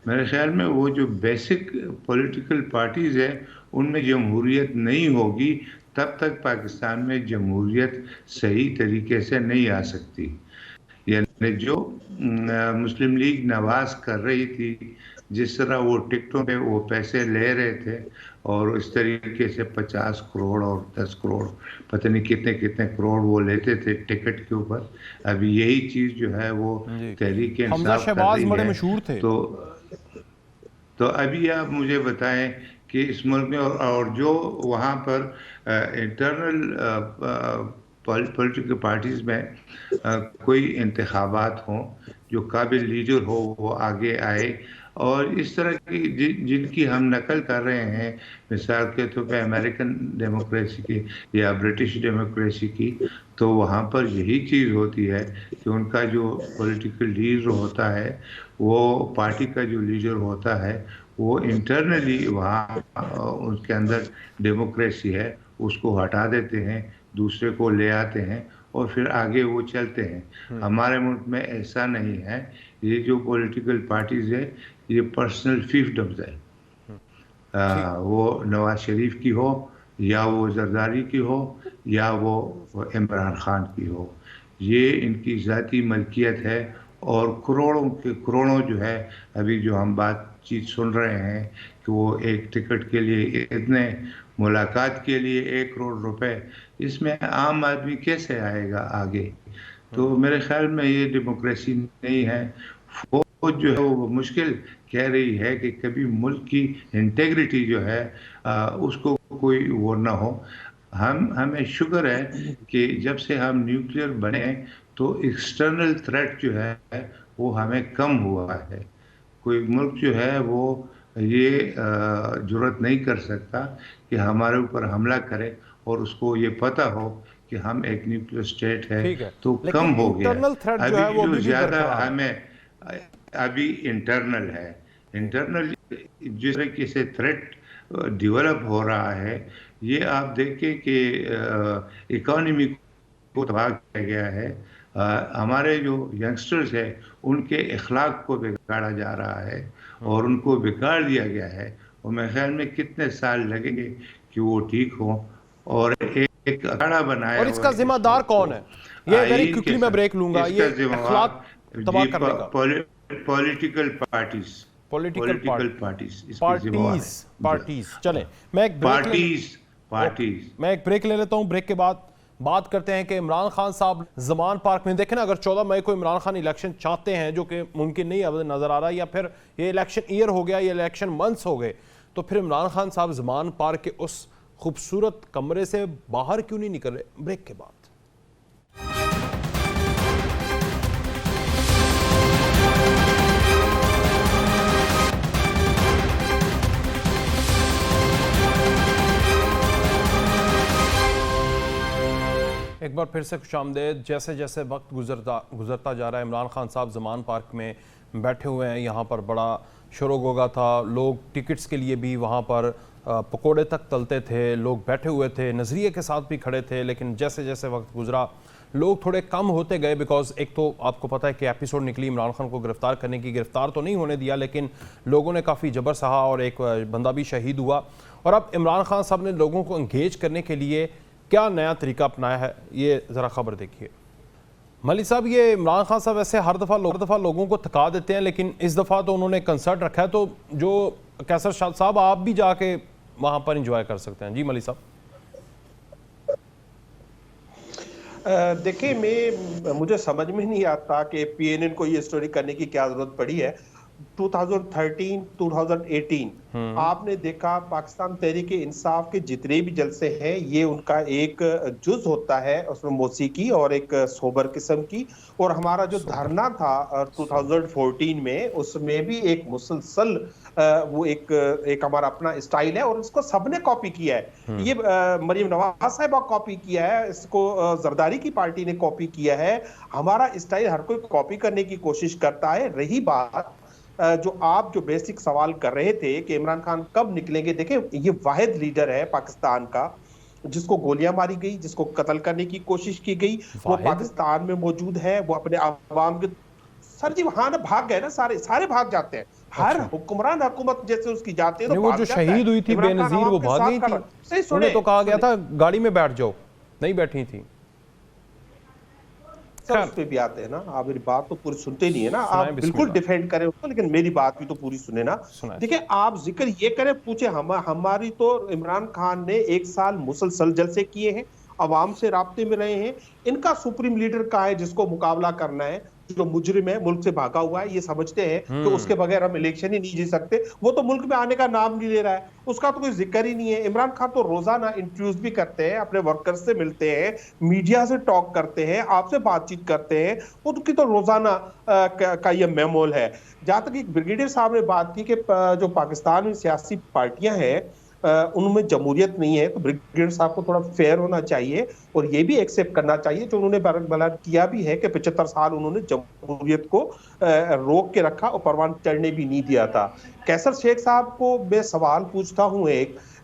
मेरे ख्याल में वो जो बेसिक पॉलिटिकल पार्टीज़ है उनमें जमहूरियत नहीं होगी, तब तक पाकिस्तान में जमहूरियत सही तरीके से नहीं आ सकती। यानी जो मुस्लिम लीग नवाज कर रही थी, जिस तरह वो टिकटों पे वो पैसे ले रहे थे और इस तरीके से 50 करोड़ और 10 करोड़ पता नहीं कितने कितने करोड़ वो लेते थे टिकट के ऊपर, अभी यही चीज़ जो है वो तहरीक इंसाफ कर रही है। तो अभी आप मुझे बताएं कि इस मुल्क में और जो वहाँ पर इंटरनल पॉलिटिकल पार्टीज़ में कोई इंतखाबात हों, जो काबिल लीडर हो वो आगे आए, और इस तरह की जिनकी हम नकल कर रहे हैं, मिसाल के तौर पे अमेरिकन डेमोक्रेसी की या ब्रिटिश डेमोक्रेसी की, तो वहाँ पर यही चीज़ होती है कि उनका जो पॉलिटिकल लीडर होता है, वो पार्टी का जो लीडर होता है, वो इंटरनली वहाँ उसके अंदर डेमोक्रेसी है उसको हटा देते हैं, दूसरे को ले आते हैं और फिर आगे वो चलते हैं। हमारे मुल्क में ऐसा नहीं है। ये जो पॉलिटिकल पार्टीज़ है ये पर्सनल फिefdoms है, वो नवाज शरीफ की हो या वो जरदारी की हो या वो इमरान खान की हो। ये इनकी ज़ाती मलकियत है। और करोड़ों के करोड़ों जो है, अभी जो हम बातचीत सुन रहे हैं कि वो एक टिकट के लिए इतने, मुलाकात के लिए 1 करोड़ रुपए, इसमें आम आदमी कैसे आएगा आगे? तो मेरे ख्याल में ये डेमोक्रेसी नहीं है। फौज जो है वो मुश्किल कह रही है कि कभी मुल्क की इंटेग्रिटी जो है उसको कोई वो ना हो। हमें शुक्र है कि जब से हम न्यूक्लियर बने तो एक्सटर्नल थ्रेट जो है वो हमें कम हुआ है। कोई मुल्क जो है वो ये जुर्रत नहीं कर सकता कि हमारे ऊपर हमला करे और उसको ये पता हो कि हम एक न्यूक्लियर स्टेट है, तो कम हो गया। इंटरनल थ्रेट जो है वो अभी जो भी ज्यादा बरकरार है। हमें अभी इंटरनल है। इंटरनल जिस तरीके से थ्रेट डेवलप हो रहा है, ये आप देखें कि इकोनॉमी को तबाह किया गया है। हमारे जो यंगस्टर्स हैं उनके अखलाक को बिगाड़ा जा रहा है और उनको बिगाड़ दिया गया है। और मेरे ख्याल में कितने साल लगेंगे कि वो ठीक हो और एक अखाड़ा बनाया। और इसका जिम्मेदार कौन है? ये वेरी क्विकली मैं ब्रेक लूंगा। ये अखलाक तबाह करने का पॉलिटिकल पार्टीज, पॉलिटिकल पार्टीज। चलें, मैं एक ब्रेक ले लेता हूं। ब्रेक के बाद बात करते हैं कि इमरान खान साहब जमान पार्क में, देखें ना, अगर 14 मई को इमरान खान इलेक्शन चाहते हैं, जो कि मुमकिन नहीं अब नजर आ रहा, या फिर ये इलेक्शन ईयर हो गया, ये इलेक्शन मंथ्स हो गए, तो फिर इमरान खान साहब जमान पार्क के उस खूबसूरत कमरे से बाहर क्यों नहीं निकल रहे? ब्रेक के बाद। एक बार फिर से खुशामदेद। जैसे जैसे वक्त गुजरता जा रहा है, इमरान खान साहब जमान पार्क में बैठे हुए हैं। यहाँ पर बड़ा शोर गोगा था, लोग टिकट्स के लिए भी वहाँ पर पकोड़े तक तलते थे, लोग बैठे हुए थे, नज़रिए के साथ भी खड़े थे। लेकिन जैसे जैसे वक्त गुजरा लोग थोड़े कम होते गए, बिकॉज एक तो आपको पता है कि एपिसोड निकली इमरान खान को गिरफ्तार करने की। गिरफ्तार तो नहीं होने दिया, लेकिन लोगों ने काफ़ी जबर सहा और एक बंदा भी शहीद हुआ। और अब इमरान खान साहब ने लोगों को इंगेज करने के लिए क्या नया तरीका अपनाया है, ये ज़रा खबर देखिए। मलिक साहब, ये इमरान खान साहब ऐसे हर दफ़ा लोगों को थका देते हैं, लेकिन इस दफ़ा तो उन्होंने कंसर्ट रखा है, तो जो कैसर शाह साहब, आप भी जाके वहाँ पर इंजॉय कर सकते हैं। जी मलिक साहब। देखिए, मुझे समझ में नहीं आता कि पीएनएन को ये स्टोरी करने की क्या जरूरत पड़ी है। 2013, 2018 आपने देखा पाकिस्तान तहरीक इंसाफ के जितने भी जलसे हैं, ये उनका एक जुज होता है, उसमें मौसीकी और एक सोबर किस्म की। और हमारा जो धरना था 2014 में, उसमें भी एक मुसलसल वो एक हमारा अपना स्टाइल है और इसको सबने कॉपी किया है। ये मरीम नवाज साहिबा कॉपी किया है, इसको जरदारी की पार्टी ने कॉपी किया है। हमारा स्टाइल हर कोई कॉपी करने की कोशिश करता है। रही बात जो आप जो बेसिक सवाल कर रहे थे कि इमरान खान कब निकलेंगे, देखें, ये वाहिद लीडर है पाकिस्तान का जिसको गोलियां मारी गई, जिसको कत्ल करने की कोशिश की गई, वो पाकिस्तान में मौजूद है। वो अपने आवाम के सर जी वहां ना भाग गए ना, सारे भाग जाते हैं। हर हुक्मरान हुकूमत जैसे उसकी जाती है तो वो जो शहीद हुई थी बेनजीर, वो भाग गई थी। उन्हें तो कहा गया था गाड़ी में बैठ जाओ, नहीं बैठी थी। सर उस पे भी आते हैं ना, आप मेरी बात तो पूरी सुनते नहीं है ना। आप बिल्कुल डिफेंड करें उसको, लेकिन मेरी बात भी तो पूरी सुने ना। देखिए, आप जिक्र ये करें, पूछे हमारी तो इमरान खान ने 1 साल मुसलसल जलसे किए हैं, अवाम से राब्ते में रहे हैं। इनका सुप्रीम लीडर कहाँ है जिसको मुकाबला करना है? जो मुजरिम है, मुल्क से भागा हुआ है, ये समझते हैं कि उसके बगैर हम इलेक्शन ही नहीं जीत सकते। वो तो मुल्क में आने का नाम नहीं ले रहा है, उसका तो कोई जिक्र ही नहीं है। इमरान खान तो रोजाना इंटरव्यूज भी करते हैं, अपने वर्कर्स से मिलते हैं, मीडिया से टॉक करते हैं, आपसे बातचीत करते हैं। उनकी तो रोजाना का ये मेमोल है। जहां तक एक ब्रिगेडियर साहब ने बात की कि जो पाकिस्तान में सियासी पार्टियां हैं उनमें जमहूरियत नहीं है, तो ब्रिगेडियर साहब को थोड़ा फेयर होना चाहिए और ये भी एक्सेप्ट करना चाहिए जो उन्होंने बयान किया भी है कि 75 साल उन्होंने जमहूरियत को रोक के रखा और परवान चढ़ने भी नहीं दिया था। कैसर शेख साहब को मैं सवाल पूछता हूं,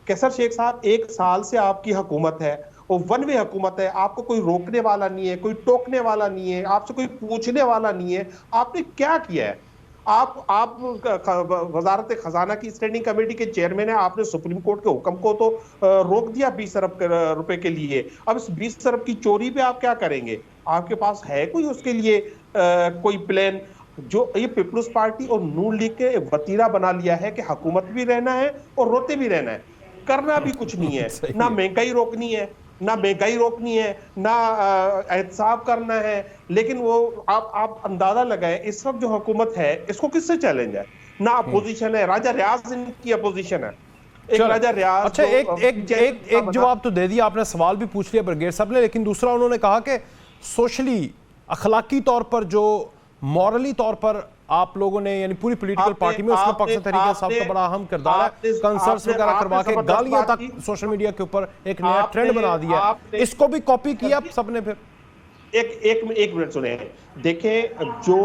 कैसर शेख साहब, 1 साल से आपकी हुकूमत है और वन वे हुकूमत है, आपको कोई रोकने वाला नहीं है, कोई टोकने वाला नहीं है, आपसे कोई पूछने वाला नहीं है। आपने क्या किया है? आप वजारत खजाना की स्टैंडिंग कमेटी के चेयरमैन है, आपने सुप्रीम कोर्ट के हुक्म को तो रोक दिया 20 अरब रुपए के लिए। अब इस 20 अरब की चोरी पे आप क्या करेंगे? आपके पास है कोई उसके लिए कोई प्लान? जो ये पीपल्स पार्टी और नून लीग के वतीरा बना लिया है कि हुकूमत भी रहना है और रोते भी रहना है, करना भी कुछ नहीं है। ना महंगाई रोकनी है, ना महंगाई रोकनी है, ना एहतसाब करना है। लेकिन वो आप अंदाजा लगाएं, इस वक्त जो हुकूमत है इसको किससे चैलेंज है? ना अपोजिशन है, राजा रियाज इनकी अपोजिशन है। एक राजा रियाज। अच्छा, एक जवाब तो दे दिया आपने, सवाल भी पूछ लिया ब्रिगेड साहब ने, लेकिन दूसरा उन्होंने कहा कि सोशली अखलाकी तौर पर, जो मॉरली तौर पर आप लोगों ने, यानी पूरी पॉलिटिकल पार्टी में, उसमें पाकिस्तान तहरीक साहब का बड़ा अहम किरदार है, कंसर्ट्स वगैरह करवा के गालियां तक सोशल मीडिया के ऊपर एक नया ट्रेंड बना दिया, इसको भी कॉपी किया सबने। फिर एक मिनट सुने, देखें, जो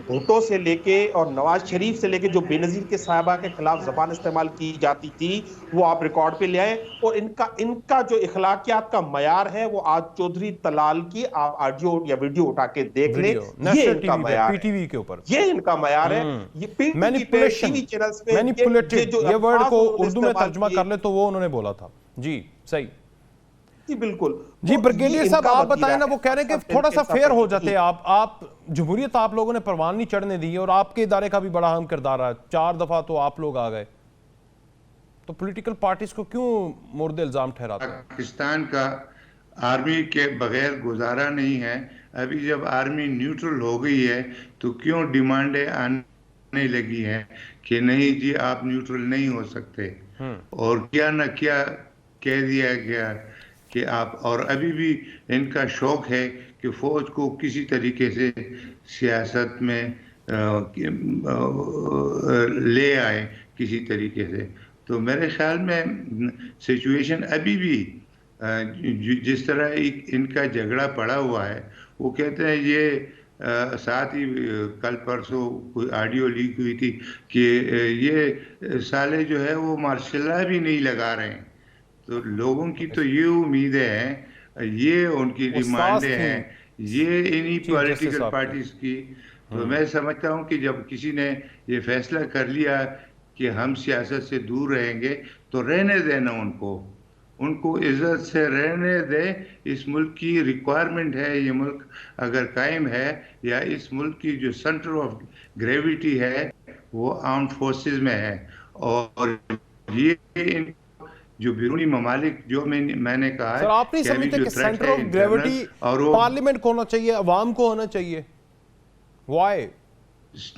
भुट्टो से लेके और नवाज शरीफ से लेके जो बेनजीर के साहिबा के खिलाफ जबान इस्तेमाल की जाती थी, वो आप रिकॉर्ड पे ले आए। और इनका जो इखलाकियात का मयार है, वो आज चौधरी तलाल की ऑडियो या वीडियो उठा के देख ले, ये इनका मयार है, पीटीवी के ऊपर ये इनका मयार है। ये मैनिपुलेशन, मैनिपुलेटेड, ये वर्ड को उर्दू में तर्जुमा कर ले तो वो उन्होंने बोला था। जी सही जी, बिल्कुल जी। ब्रिगेडियर साहब आप बताएं ना, वो कह रहे हैं कि थोड़ा सा फेयर हो जाते। आप जमहूरियत आप लोगों ने परवान नहीं चढ़ने दी, और आपके इदारे का भी बड़ा अहम किरदार है, 4 दफा तो आप लोग आ गए, तो पॉलिटिकल पार्टीज को क्यों मुर्द इल्जाम ठहराते हैं? पाकिस्तान का आर्मी के बगैर गुजारा नहीं है। अभी जब आर्मी न्यूट्रल हो गई है तो क्यों डिमांडें आने लगी हैं कि नहीं जी आप न्यूट्रल नहीं हो सकते, और क्या न क्या कह दिया गया कि आप, और अभी भी इनका शौक है कि फौज को किसी तरीके से सियासत में ले आए किसी तरीके से। तो मेरे ख्याल में सिचुएशन अभी भी जिस तरह इनका झगड़ा पड़ा हुआ है, वो कहते हैं ये साथ ही कल परसों कोई ऑडियो लीक हुई थी कि ये साले जो है वो मार्शल भी नहीं लगा रहे हैं। तो लोगों की तो ये उम्मीदें हैं, ये उनकी डिमांडें हैं, ये इन्हीं पॉलिटिकल पार्टीज की। तो मैं समझता हूं कि जब किसी ने ये फैसला कर लिया कि हम सियासत से दूर रहेंगे, तो रहने देना, उनको इज्जत से रहने दे। इस मुल्क की रिक्वायरमेंट है, ये मुल्क अगर कायम है, या इस मुल्क की जो सेंटर ऑफ ग्रेविटी है वो आर्म्ड फोर्सेस में है। और ये जो बैरूनी ममालिक, जो मैंने कहा सर, आप नहीं समझते कि सेंटर ऑफ ग्रेविटी पार्लियामेंट को होना चाहिए, अवाम को होना चाहिए? वाई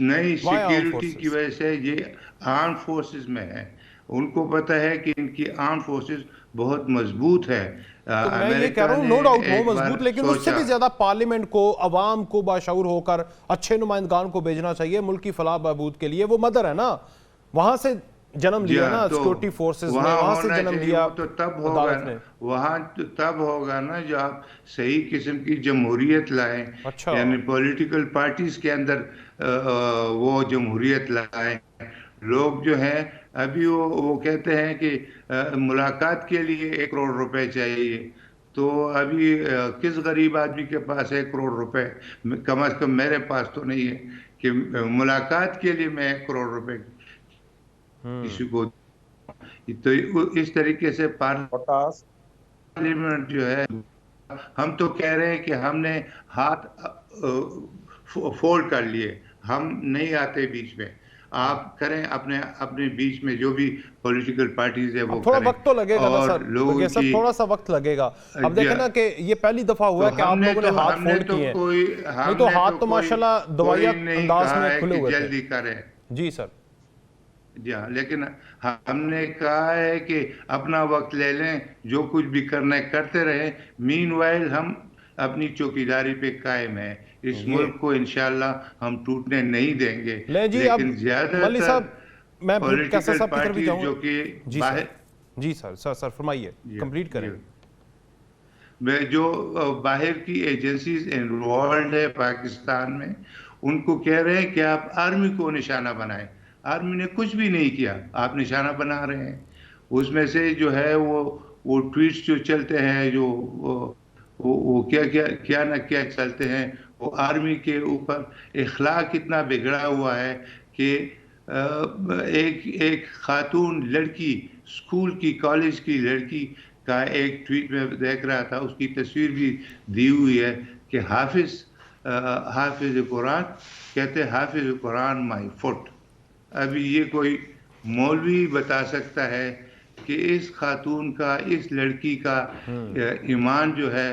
नहीं, सिक्योरिटी की वजह से ये आर्म्ड फोर्सेस में है। उनको पता है कि इनकी आर्म्ड फोर्सेस बहुत मजबूत है। तो मैं ये कह रहा हूँ, नो डाउट वो मजबूत, लेकिन उससे भी ज्यादा पार्लियामेंट को, अवाम को बाशऊर होकर अच्छे नुमाइंदगान को भेजना चाहिए मुल्क की फलाह बहबूद के लिए। वो मदर है ना, वहां से जन्म लिया ना, सिक्योरिटी फोर्सेस में, वहां से जन्म लिया। तो तब होगा ना, वहां तो तब होगा ना जब आप सही किस्म की जमहूरियत लाएं। अच्छा। यानी पॉलिटिकल पार्टीज के अंदर वो जमहूरियत लाएं। लोग जो हैं अभी वो कहते हैं कि मुलाकात के लिए 1 करोड़ रुपए चाहिए। तो अभी किस गरीब आदमी के पास 1 करोड़ रुपए, कम अज कम मेरे पास तो नहीं है कि मुलाकात के लिए मैं 1 करोड़ रुपए किसी को। तो इस तरीके से पार्लियामेंट जो है, हम तो कह रहे हैं कि हमने हाथ फोल्ड कर लिए, हम नहीं आते बीच में। आप करें अपने बीच में जो भी पॉलिटिकल पार्टीज है वो थोड़ा करें। वक्त तो लगेगा ना सर, लोगों सब थोड़ा सा वक्त लगेगा। अब देखें ना कि ये पहली दफा हुआ है कि आप लोगों ने हाथ फोल्ड किए हैं। नहीं तो हाथ तो माशाल्लाह दवाइयां अंदाज में खुले हुए थे। जल्दी करें जी सर। जी हाँ, लेकिन हमने कहा है कि अपना वक्त ले लें, जो कुछ भी करना है करते रहें। मीनवाइल हम अपनी चौकीदारी पे कायम है। इस मुल्क को इंशाल्लाह हम टूटने नहीं देंगे। लेकिन ज्यादातर मैं पॉलिटिकल पार्टी जो कि बाहर, जी सर फरमाइए, कंप्लीट करें। जो बाहर की एजेंसीज इन्वॉल्व है पाकिस्तान में, उनको कह रहे हैं कि आप आर्मी को निशाना बनाएं। आर्मी ने कुछ भी नहीं किया, आप निशाना बना रहे हैं। उसमें से जो है वो ट्वीट्स जो चलते हैं, जो वो क्या न क्या चलते हैं, वो आर्मी के ऊपर इखलाक इतना बिगड़ा हुआ है कि एक खातून लड़की, स्कूल की, कॉलेज की लड़की का एक ट्वीट में देख रहा था, उसकी तस्वीर भी दी हुई है कि हाफिज कुरान कहते हाफिज कुरान माई फुट। अभी ये कोई मौलवी बता सकता है कि इस खातून का, इस लड़की का ईमान जो है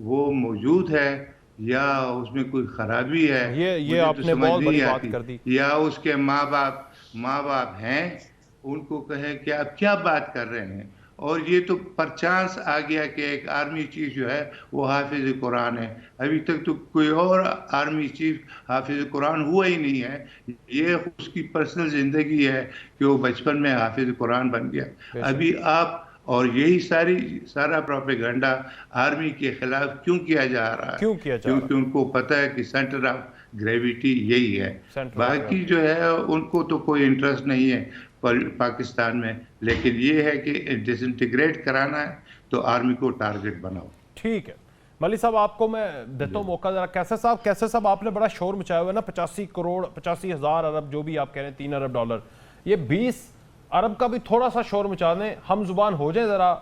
वो मौजूद है या उसमें कोई खराबी है? ये आपने बहुत बड़ी बात कर दी। या उसके माँ बाप हैं, उनको कहे कि आप क्या बात कर रहे हैं? और ये तो परचांस आ गया कि एक आर्मी चीफ जो है वो हाफिज कुरान है। अभी तक तो कोई और आर्मी चीफ हाफिज कुरान हुआ ही नहीं है। ये उसकी पर्सनल जिंदगी है कि वो बचपन में हाफिज कुरान बन गया। अभी आप, और यही सारा प्रोपेगेंडा आर्मी के खिलाफ क्यों किया जा रहा है? क्योंकि उनको पता है कि सेंटर ऑफ ग्रेविटी यही है। बाकी जो है उनको तो कोई इंटरेस्ट नहीं है पाकिस्तान में, लेकिन ये है कि डिसइंटीग्रेट कराना है तो आर्मी को टारगेट बनाओ। ठीक है मलिक साहब, आपको मैं देता हूँ मौका। जरा कैसे साहब आपने बड़ा शोर मचाया हुआ है ना, 85 करोड़ 85,000 अरब जो भी आप कह रहे हैं, 3 अरब डॉलर, ये 20 अरब का भी थोड़ा सा शोर मचा दें, हम जुबान हो जाए जरा।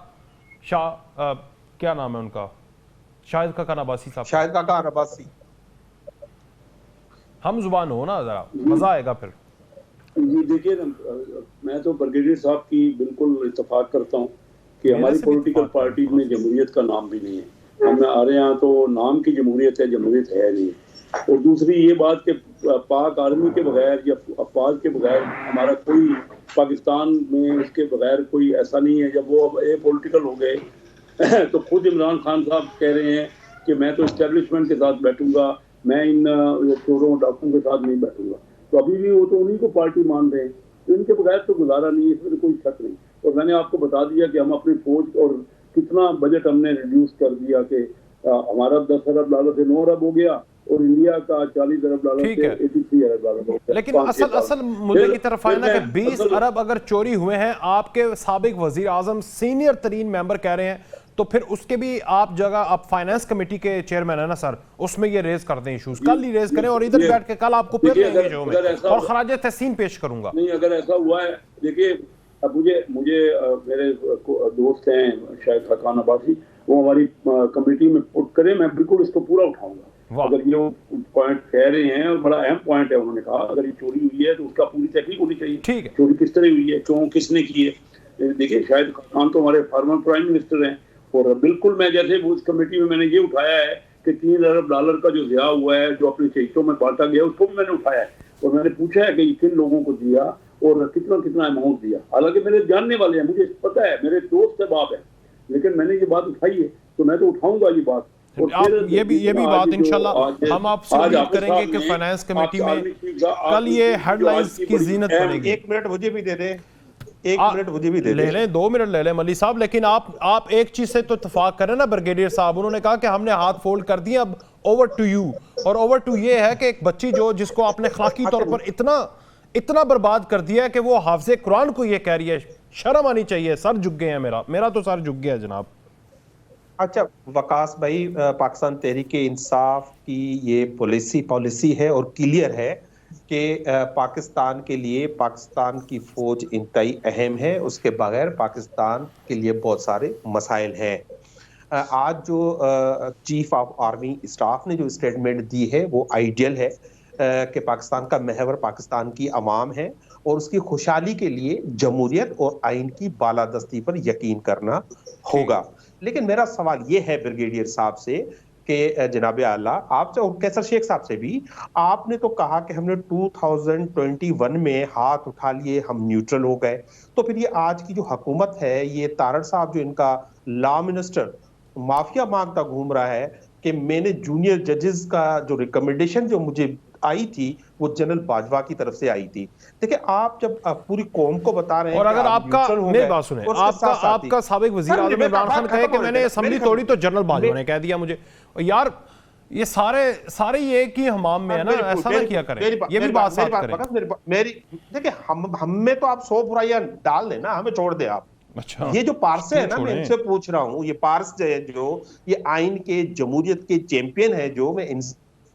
क्या नाम है उनका, शाहिद काका नबासी साहब, शाहिद काका नबासी, हम जुबान हो ना जरा, मजा आएगा फिर। जी देखिए ना, मैं तो ब्रिगेडियर साहब की बिल्कुल इत्तेफाक करता हूँ कि हमारी पॉलिटिकल पार्टी में जमहूरियत का नाम भी नहीं है। हम हमारे यहाँ तो नाम की जमहूरियत है, जमहूरियत है नहीं। और दूसरी ये बात कि पाक आर्मी के बगैर या अफवाज के बगैर हमारा कोई पाकिस्तान में, उसके बगैर कोई ऐसा नहीं है। जब वो ए पॉलिटिकल हो गए तो खुद इमरान खान साहब कह रहे हैं कि मैं तो इस्टेब्लिशमेंट के साथ बैठूंगा, मैं इन चोरों डॉक्टरों के साथ नहीं बैठूंगा। तो अभी भी वो तो उन्हीं को पार्टी मान रहे हैं, तो इनके बगैर तो गुजारा नहीं है, इसमें कोई शक नहीं। और मैंने आपको बता दिया कि हम अपनी फौज और कितना बजट हमने रिड्यूस कर दिया कि हमारा 10 अरब डॉलर से 9 अरब हो गया और इंडिया का 40 अरब डॉलर से 83 अरब डॉलर हो गया। लेकिन असल मुद्दे की तरफ आए ना कि 20 अरब अगर चोरी हुए हैं, आपके साबिक वजीर आजम सीनियर तरीन मेंबर कह रहे हैं, तो फिर उसके भी आप जगह, आप फाइनेंस कमेटी के चेयरमैन है ना सर, उसमें ये रेज कर दें इशूज, कल ही रेज करें और इधर बैठ के कल आपको फिर लेंगे जो में और खराज तहसीन पेश करूंगा। नहीं, अगर ऐसा हुआ है, देखिए अब मुझे मेरे दोस्त हैं शायद हकान अब्बासी, वो हमारी कमेटी में पुट करें, मैं बिल्कुल इसको पूरा उठाऊंगा। अगर ये पॉइंट कह रहे हैं और बड़ा अहम पॉइंट है, उन्होंने कहा अगर ये चोरी हुई है तो उसका पूरी तहकीक होनी चाहिए। ठीक है, चोरी किस तरह हुई है, क्यों, किसने की है। देखिए शायद खान तो हमारे फॉर्मर प्राइम मिनिस्टर हैं, और बिल्कुल मैं जैसे उस कमेटी में मैंने ये उठाया है कि 3 अरब डॉलर का जो ज़िया हुआ है, जो अपने शहीदों में बांटा गया, उसको भी मैंने उठाया है और मैंने पूछा है कि किन लोगों को दिया और कितना कितना अमाउंट दिया। हालांकि मेरे जानने वाले हैं, मुझे पता है, मेरे दोस्त से बाप है, लेकिन मैंने ये बात उठाई है तो मैं तो उठाऊंगा ये बात। और ये भी बात इंशाल्लाह हम आपसे उम्मीद करेंगे कि फाइनेंस कमेटी में कल ये हेडलाइंस की जीनत बनेगी। 1 मिनट मुझे भी दे दें, 1 मिनट मुझे भी दे ले लें, 2 मिनट ले लें मलिक साहब, लेकिन आप एक चीज से तो इत्तेफाक करें ना ब्रिगेडियर साहब, उन्होंने कहा कि हमने हाथ फोल्ड कर दिए, अब ओवर टू यू। और ओवर टू ये है कि एक बच्ची जिसको आपने अखलाकी तौर पर इतना बर्बाद कर दिया है कि वो हाफिज़े कुरान को ये कह रही है, शर्म आनी चाहिए। सर झुक गए हैं, मेरा तो सर झुक गया जनाब। अच्छा वकास भाई, पाकिस्तान तहरीक इंसाफ की ये पॉलिसी है और क्लियर है कि पाकिस्तान के लिए पाकिस्तान की फौज इंतहाई अहम है, उसके बगैर पाकिस्तान के लिए बहुत सारे मसाइल हैं। आज जो चीफ ऑफ आर्मी स्टाफ ने जो स्टेटमेंट दी है वो आइडियल है कि पाकिस्तान का महवर पाकिस्तान की अवाम है और उसकी खुशहाली के लिए जमहूरियत और आइन की बालादस्ती पर यकीन करना होगा। लेकिन मेरा सवाल ये है ब्रिगेडियर साहब से कि जनाब आला आपसे और कैसर शेख साहब से भी, आपने तो कहा कि हमने 2021 में हाथ उठा लिए, हम न्यूट्रल हो गए, तो फिर ये आज की जो हुकूमत है, ये तारड़ साहब जो इनका लॉ मिनिस्टर माफिया मांगता घूम रहा है कि मैंने जूनियर जजेस का जो रिकमेंडेशन जो मुझे आई थी वो जनरल बाजवा की तरफ से आई थी। देखिए आप जब पूरी कौम को बता रहे हैं, और अगर आपका मेरी बात सुने, आपका साबिक वजीर आज़म इमरान खान कहे कि मैंने असेंबली तोड़ी तो जनरल बाजवा ने कह दिया मुझे, यार ये सारे ये कि हमाम में है ना, ऐसा ना किया करें, ये भी बात साफ करें। मेरी देखिए हम में तो आप 100 बुराइयां डाल देना, हमें छोड़ दे आप। अच्छा, ये जो पारसे है ना, मैं इनसे पूछ रहा हूँ, ये पारस जो ये आइन के जमहूरियत के चैंपियन है, जो मैं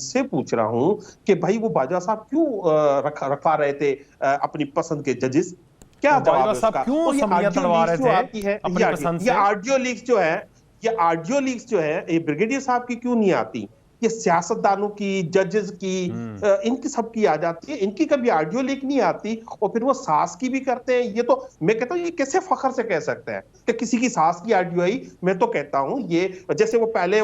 से पूछ रहा हूं कि भाई वो बाजवा साहब क्यों रखवा रहे थे अपनी पसंद के जजेस, क्या जवाब है उसका? क्यों और ये असम्बलियां तड़वा रहे थे आती है अपनी पसंद से? ये ऑडियो लीक्स जो है ये ब्रिगेडियर साहब की क्यों नहीं आती? ये सियासतदानों की, जजेस की, इनकी सबकी आ जाती है, इनकी कभी ऑडियो लीक नहीं आती। और फिर वो सास की भी करते हैं। ये तो मैं कहता हूँ, ये कैसे फखर से कह सकते हैं कि किसी की सास की ऑडियो आई? मैं तो कहता हूँ ये, जैसे वो पहले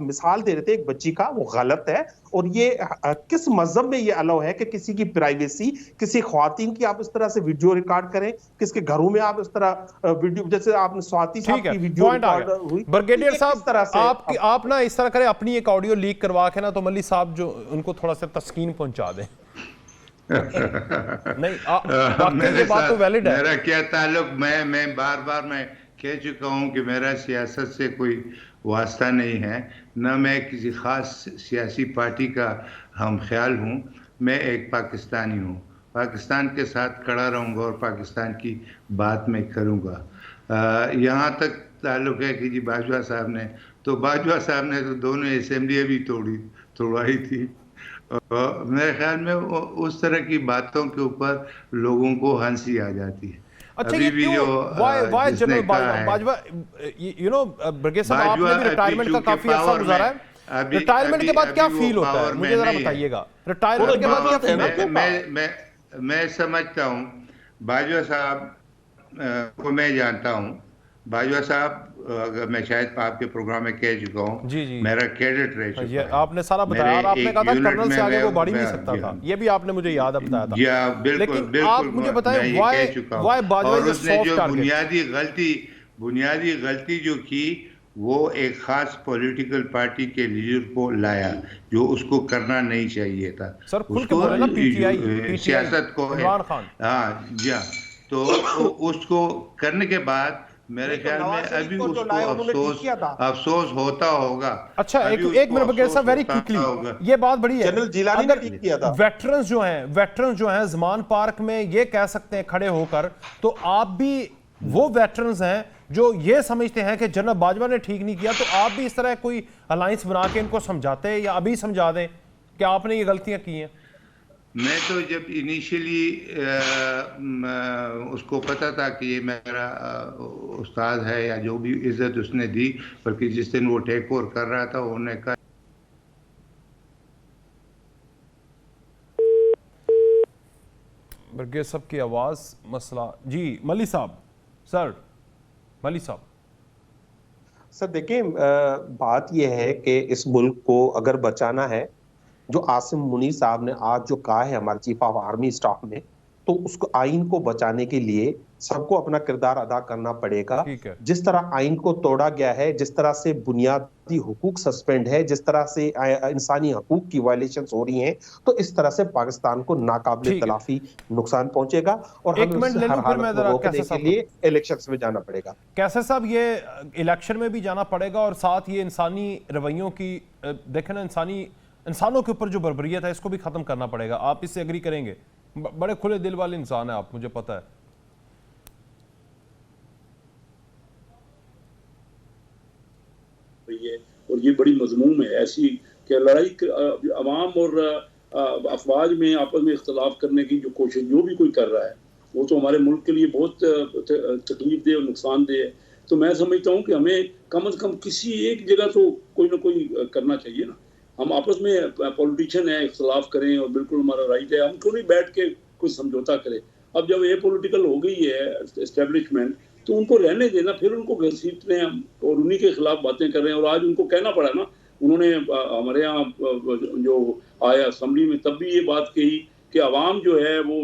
मिसाल दे रहे थे एक बच्ची का, वो गलत है। और ये किस मजहब में ये अलाउ है कि किसी की प्राइवेसी, किसी ख्वातीन की आप इस तरह से वीडियो रिकॉर्ड करें, किसके घरों में आप इस तरह वीडियो, जैसे आपने स्वाति साहब की वीडियो रिकॉर्ड हुई। ब्रिगेडियर साहब, आप ना इस तरह करें, अपनी एक ऑडियो लीक करवा के ना तो मल्ली साहब जो उनको थोड़ा सा तस्कीन पहुंचा दें। नहीं, मेरे बात तो वैलिड है। मेरा क्या ताल्लुक, मैं बार मैं कह चुका हूं कि मेरा सियासत से कोई वास्ता नहीं है, न मैं किसी खास सियासी पार्टी का हम ख्याल हूं। मैं एक पाकिस्तानी हूं, पाकिस्तान के साथ खड़ा रहूंगा और पाकिस्तान की बात मैं करूंगा। यहाँ तक ताल्लुक है कि जी बाजवा साहब ने तो दोनों असेंबलियाँ भी तोड़वाई थी। मेरे ख्याल में उस तरह की बातों के ऊपर लोगों को हंसी आ जाती है। अच्छा, ये क्यों? Why general Bajwa, you know brigadier साहब, आपने भी रिटायरमेंट का काफी अर्सा गुजारा है। रिटायरमेंट के बाद क्या फील होता है, मुझे जरा बताइएगा। रिटायरमेंट के बाद क्या फील होता है? मैं समझता हूँ बाजवा साहब को मैं जानता हूँ। बाजवा साहब, अगर मैं शायद आपके प्रोग्राम में कह चुका हूँ, मेरा कैडेट रह चुका है। आपने सारा बताया और आपने कहा था कर्नल से आगे वो बढ़ ही नहीं सकता था, ये भी आपने मुझे याद बताया था। बिल्कुल आप मुझे बताएं, वाई बाजवा और उसने जो बुनियादी गलती जो की, वो एक खास पॉलिटिकल पार्टी के लीडर को लाया, जो उसको करना नहीं चाहिए था। सर खुल के बोले ना, पीटीआई सियासत को, इमरान खान, हाँ, तो उसको करने के बाद मेरे ख्याल में अभी उसको अफसोस होता होगा। अच्छा, एक मिनट बगैर साहब, वेरी क्विकली, ये बात बड़ी है। जनरल जिलानी ने ठीक किया था। वेटरन्स जो हैं ज़मान पार्क में, ये कह सकते हैं खड़े होकर, तो आप भी वो वेटरन्स हैं जो ये समझते हैं कि जनरल बाजवा ने ठीक नहीं किया, तो आप भी इस तरह कोई अलायंस बना के इनको समझाते हैं, या अभी समझा दें कि आपने ये गलतियां की हैं? मैं तो जब इनिशियली उसको पता था कि ये मेरा उस्ताद है, या जो भी इज्जत उसने दी, बल्कि जिस दिन वो टेक ओवर कर रहा था, उन्होंने कहा ब्रिगेडियर साहब की आवाज़ मसला। जी मली साहब, मली साहब। सर देखिए, बात यह है कि इस मुल्क को अगर बचाना है, जो आसिम मुनीर साहब ने आज जो कहा है हमारे चीफ ऑफ आर्मी स्टाफ ने, तो उसको आइन को बचाने के लिए सबको अपना किरदार अदा करना पड़ेगा। जिस तरह आइन को तोड़ा गया है, जिस तरह से बुनियादी हुकूक सस्पेंड है, जिस तरह से इंसानी हकूक की वायलेशंस हो रही हैं, तो इस तरह से पाकिस्तान को नाकाबिले तलाफी नुकसान पहुंचेगा और हमें हर हालत में रोकने के लिए इलेक्शंस में जाना पड़ेगा। कैसे साहब, ये इलेक्शन में भी जाना पड़ेगा, और साथ ये इंसानी रवैयों की, देखें ना, इंसानों के ऊपर जो बर्बरियत है, इसको भी खत्म करना पड़ेगा। आप इससे एग्री करेंगे? बड़े खुले दिल वाले इंसान हैं आप, मुझे पता है। और ये बड़ी मजमूम है ऐसी कि लड़ाई अवाम और अफवाज में आपस में इख्तलाफ करने की जो कोशिश जो भी कोई कर रहा है, वो तो हमारे मुल्क के लिए बहुत तकलीफ दे और नुकसानदेह है। तो मैं समझता हूँ कि हमें कम से कम किसी एक जगह तो कोई ना कोई करना चाहिए ना। हम आपस में पॉलिटिशियन है, इख्तलाफ करें और बिल्कुल हमारा राइट है, हम क्यों नहीं बैठ के कुछ समझौता करें। अब जब ये पॉलिटिकल हो गई है एस्टेब्लिशमेंट, तो उनको रहने देना, फिर उनको घसीट रहे हैं हम और उन्हीं के खिलाफ बातें कर रहे हैं। और आज उनको कहना पड़ा ना, उन्होंने हमारे यहाँ जो आया असेंबली में, तब भी ये बात कही कि अवाम जो है वो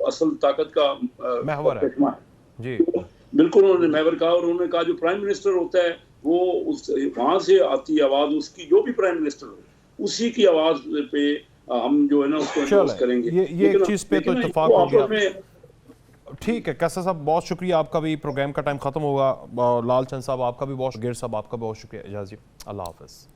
असल ताकत का महवर है। जी बिल्कुल, उन्होंने महवर कहा। और उन्होंने कहा जो प्राइम मिनिस्टर होता है वो वहां से आती आवाज उसकी, जो भी प्राइम मिनिस्टर हो, उसी की आवाज पे हम जो है ना उसको एंडोर्स करेंगे। ये एक चीज पे तो इत्तेफाक हो गया। ठीक है कैसर साहब, बहुत शुक्रिया आपका भी। प्रोग्राम का टाइम खत्म होगा। लाल चंद साहब आपका भी बहुत, गेर साहब आपका बहुत शुक्रिया। इजाज़त, अल्लाह हाफ़िज़।